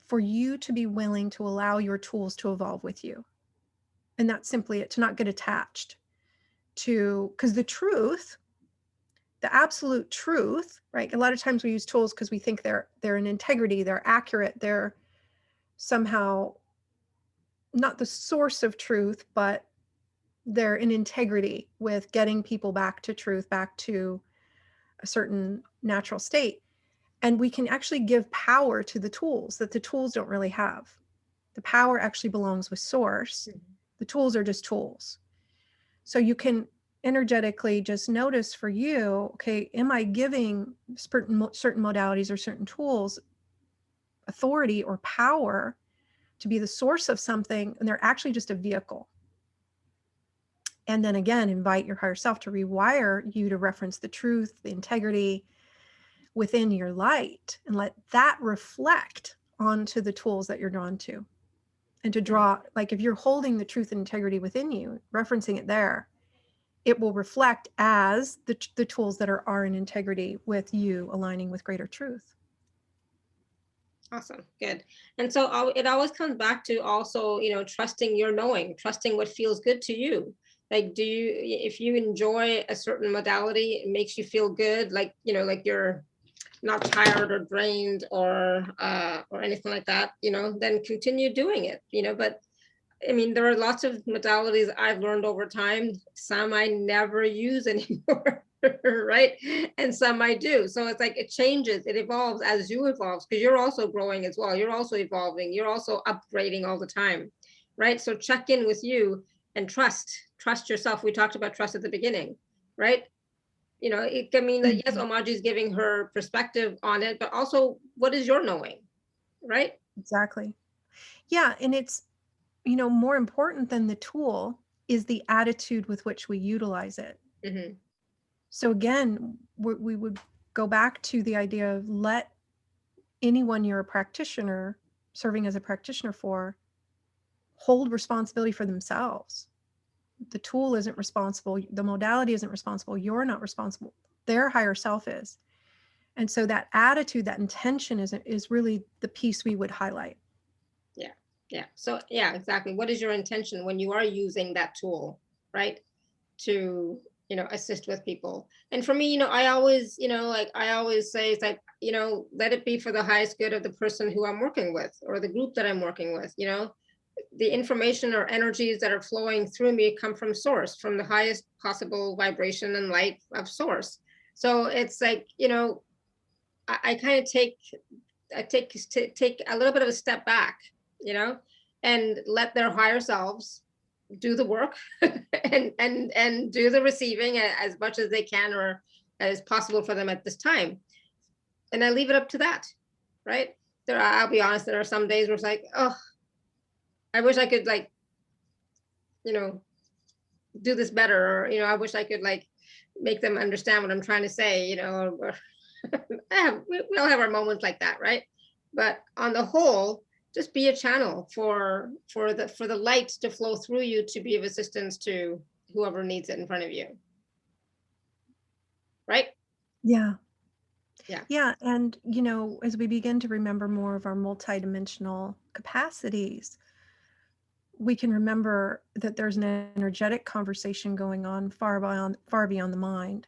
for you to be willing to allow your tools to evolve with you. And that's simply it, to not get attached to, because the truth, the absolute truth, right? A lot of times we use tools because we think they're in integrity, they're accurate, they're somehow not the source of truth, but they're in integrity with getting people back to truth, back to a certain natural state. And we can actually give power to the tools that the tools don't really have. The power actually belongs with source. The tools are just tools. So you can energetically just notice for you, okay, am I giving certain modalities or certain tools authority or power to be the source of something, and they're actually just a vehicle? And then again, invite your higher self to rewire you to reference the truth, the integrity within your light, and let that reflect onto the tools that you're drawn to. And to draw, like if you're holding the truth and integrity within you, referencing it there, it will reflect as the tools that are in integrity with you, aligning with greater truth. Awesome. Good. And so it always comes back to also, trusting your knowing, trusting what feels good to you. Like, if you enjoy a certain modality, it makes you feel good, like, like you're not tired or drained or anything like that, then continue doing it, but I mean, there are lots of modalities I've learned over time. Some I never use anymore, right? And some I do. So it's like it changes, it evolves as you evolve, because you're also growing as well. You're also evolving. You're also upgrading all the time, right? So check in with you and trust yourself. We talked about trust at the beginning, right? It can mean that, yes, Omaji is giving her perspective on it, but also what is your knowing, right? Exactly. Yeah. And it's, more important than the tool is the attitude with which we utilize it. Mm-hmm. So again, we would go back to the idea of let anyone you're a practitioner, serving as a practitioner for, hold responsibility for themselves. The tool isn't responsible. The modality isn't responsible. You're not responsible. Their higher self is. And so that attitude, that intention is really the piece we would highlight. Yeah. So yeah, exactly. What is your intention when you are using that tool, right? To, assist with people. And for me, I always, I always say, it's like, let it be for the highest good of the person who I'm working with or the group that I'm working with, the information or energies that are flowing through me come from source, from the highest possible vibration and light of source. So it's like, I kind of take a little bit of a step back, and let their higher selves do the work and do the receiving as much as they can or as possible for them at this time. And I leave it up to that, right? I'll be honest, there are some days where it's like, oh, I wish I could do this better, or, I wish I could make them understand what I'm trying to say, or we all have our moments like that, right? But on the whole, just be a channel for the light to flow through you to be of assistance to whoever needs it in front of you. Right? Yeah. Yeah. Yeah. And, as we begin to remember more of our multidimensional capacities, we can remember that there's an energetic conversation going on far beyond the mind.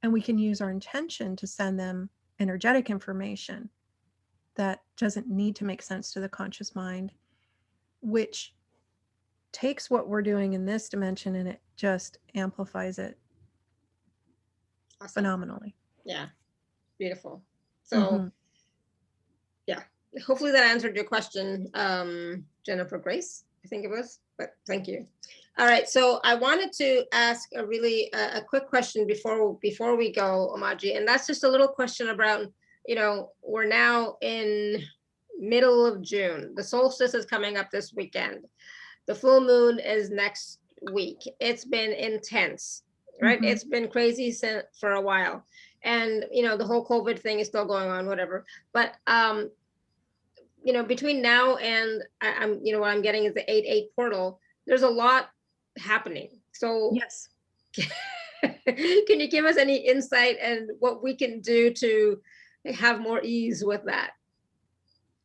And we can use our intention to send them energetic information that doesn't need to make sense to the conscious mind, which takes what we're doing in this dimension and it just amplifies it Awesome. phenomenally. Yeah. Beautiful. So yeah, hopefully that answered your question, Jennifer Grace, I think it was, but thank you. All right, so I wanted to ask a quick question before we go, Omaji, and that's just a little question about, we're now in middle of June. The solstice is coming up this weekend. The full moon is next week. It's been intense, right? It's been crazy for a while. And, the whole COVID thing is still going on, whatever. But, between now and I'm, what I'm getting is the 8/8 portal, there's a lot happening. So yes. Can you give us any insight and what we can do to have more ease with that?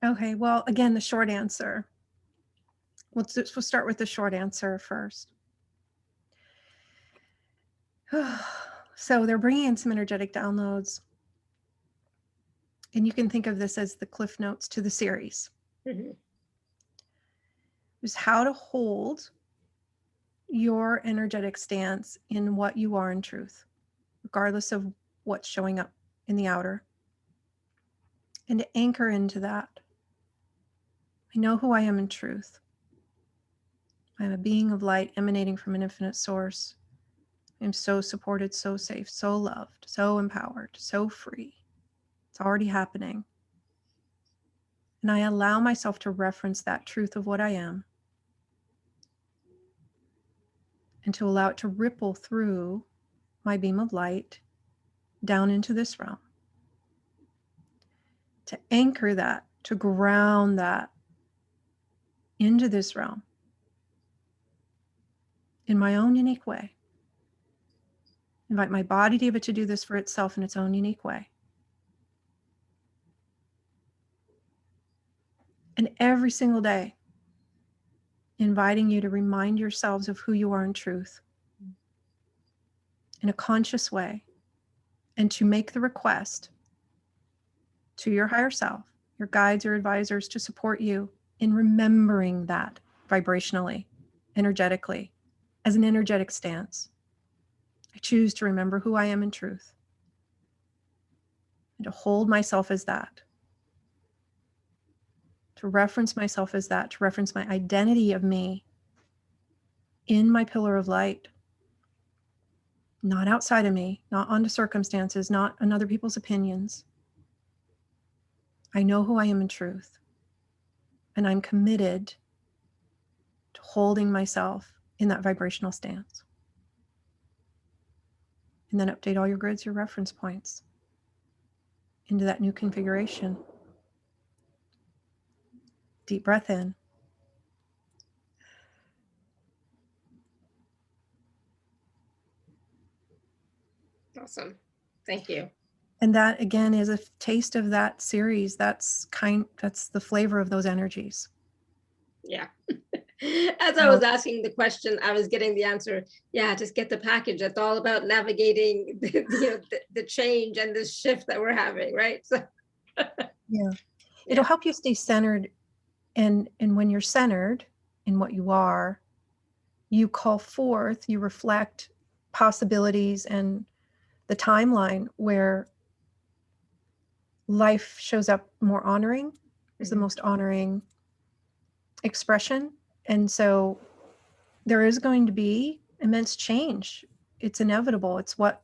Okay. Well, again, the short answer. We'll start with the short answer first. So they're bringing in some energetic downloads. And you can think of this as the cliff notes to the series. Is how to hold your energetic stance in what you are in truth, regardless of what's showing up in the outer. And to anchor into that. I know who I am in truth. I'm a being of light emanating from an infinite source. I'm so supported, so safe, so loved, so empowered, so free. It's already happening. And I allow myself to reference that truth of what I am and to allow it to ripple through my beam of light down into this realm. To anchor that, to ground that into this realm in my own unique way. Invite my body to be able to do this for itself in its own unique way. And every single day, inviting you to remind yourselves of who you are in truth in a conscious way, and to make the request to your higher self, your guides, your advisors, to support you in remembering that vibrationally, energetically, as an energetic stance. I choose to remember who I am in truth and to hold myself as that, to reference myself as that, to reference my identity of me in my pillar of light, not outside of me, not onto circumstances, not on other people's opinions. I know who I am in truth, and I'm committed to holding myself in that vibrational stance. And then update all your grids, your reference points into that new configuration. Deep breath in. Awesome. Thank you. And that again is a taste of that series. That's the flavor of those energies. Yeah. As I was asking the question, I was getting the answer. Yeah, just get the package. That's all about navigating the change and the shift that we're having, right? So yeah. It'll help you stay centered. And when you're centered in what you are, you call forth, you reflect possibilities and the timeline where life shows up more honoring, is the most honoring expression. And so there is going to be immense change. It's inevitable. It's what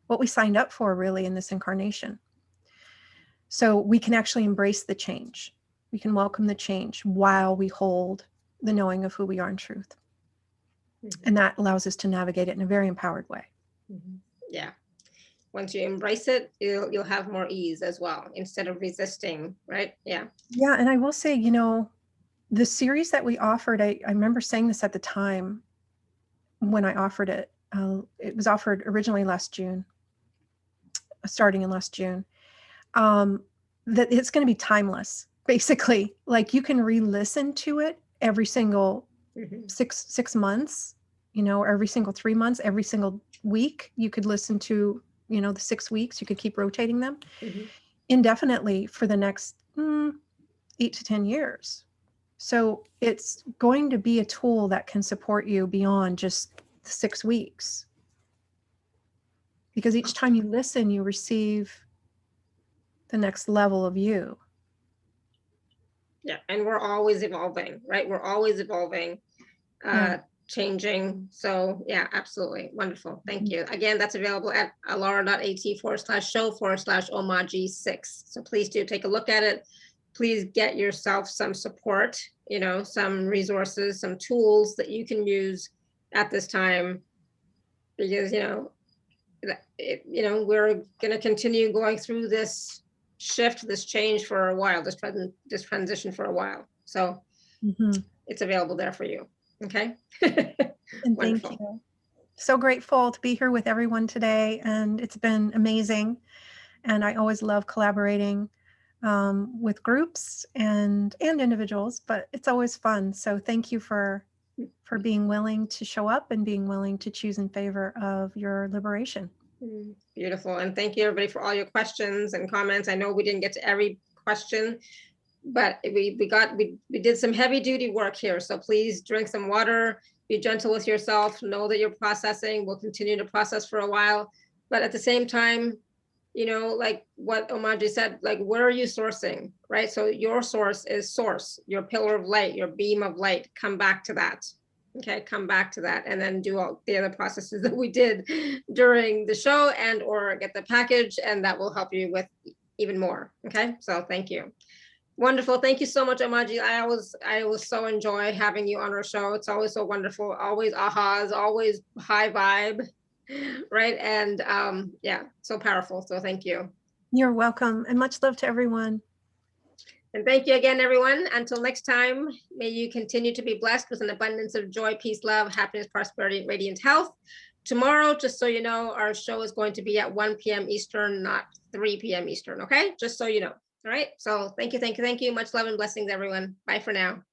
we signed up for really in this incarnation. So we can actually embrace the change. We can welcome the change while we hold the knowing of who we are in truth. And that allows us to navigate it in a very empowered way. Yeah. Once you embrace it, you'll have more ease as well, instead of resisting, right? Yeah. Yeah. And I will say, the series that we offered, I remember saying this at the time when I offered it. It was offered originally starting in last June, that it's going to be timeless, basically. Like you can re-listen to it every single 6 months, or every single 3 months, every single week. You could listen to, the 6 weeks. You could keep rotating them indefinitely for the next 8 to 10 years. So it's going to be a tool that can support you beyond just 6 weeks. Because each time you listen, you receive the next level of you. Yeah, and we're always evolving, right? We're always evolving, changing. So yeah, absolutely. Wonderful. Thank you. Again, that's available at alara.at/show/Omaji6. So please do take a look at it. Please get yourself some support, some resources, some tools that you can use at this time, because, we're going to continue going through this shift, this change for a while, this transition for a while. So it's available there for you. Okay. And thank you. So grateful to be here with everyone today. And it's been amazing. And I always love collaborating with groups and individuals, but it's always fun. So thank you for being willing to show up and being willing to choose in favor of your liberation. Beautiful. And thank you everybody for all your questions and comments. I know we didn't get to every question, but we did some heavy duty work here. So please drink some water, be gentle with yourself, know that you're processing. We'll continue to process for a while, but at the same time, like what Omaji said, like, where are you sourcing, right? So your source is source, your pillar of light, your beam of light. Come back to that. Okay, come back to that, and then do all the other processes that we did during the show, and or get the package, and that will help you with even more. Okay, so thank you. Wonderful. Thank you so much, Omaji. I always so enjoy having you on our show. It's always so wonderful, always ahas, always high vibe. Right. And yeah, so powerful. So thank you. You're welcome. And much love to everyone. And thank you again, everyone. Until next time, may you continue to be blessed with an abundance of joy, peace, love, happiness, prosperity, and radiant health. Tomorrow, just so you know, our show is going to be at 1 p.m. Eastern, not 3 p.m. Eastern. Okay, just so you know. All right. So thank you. Much love and blessings, everyone. Bye for now.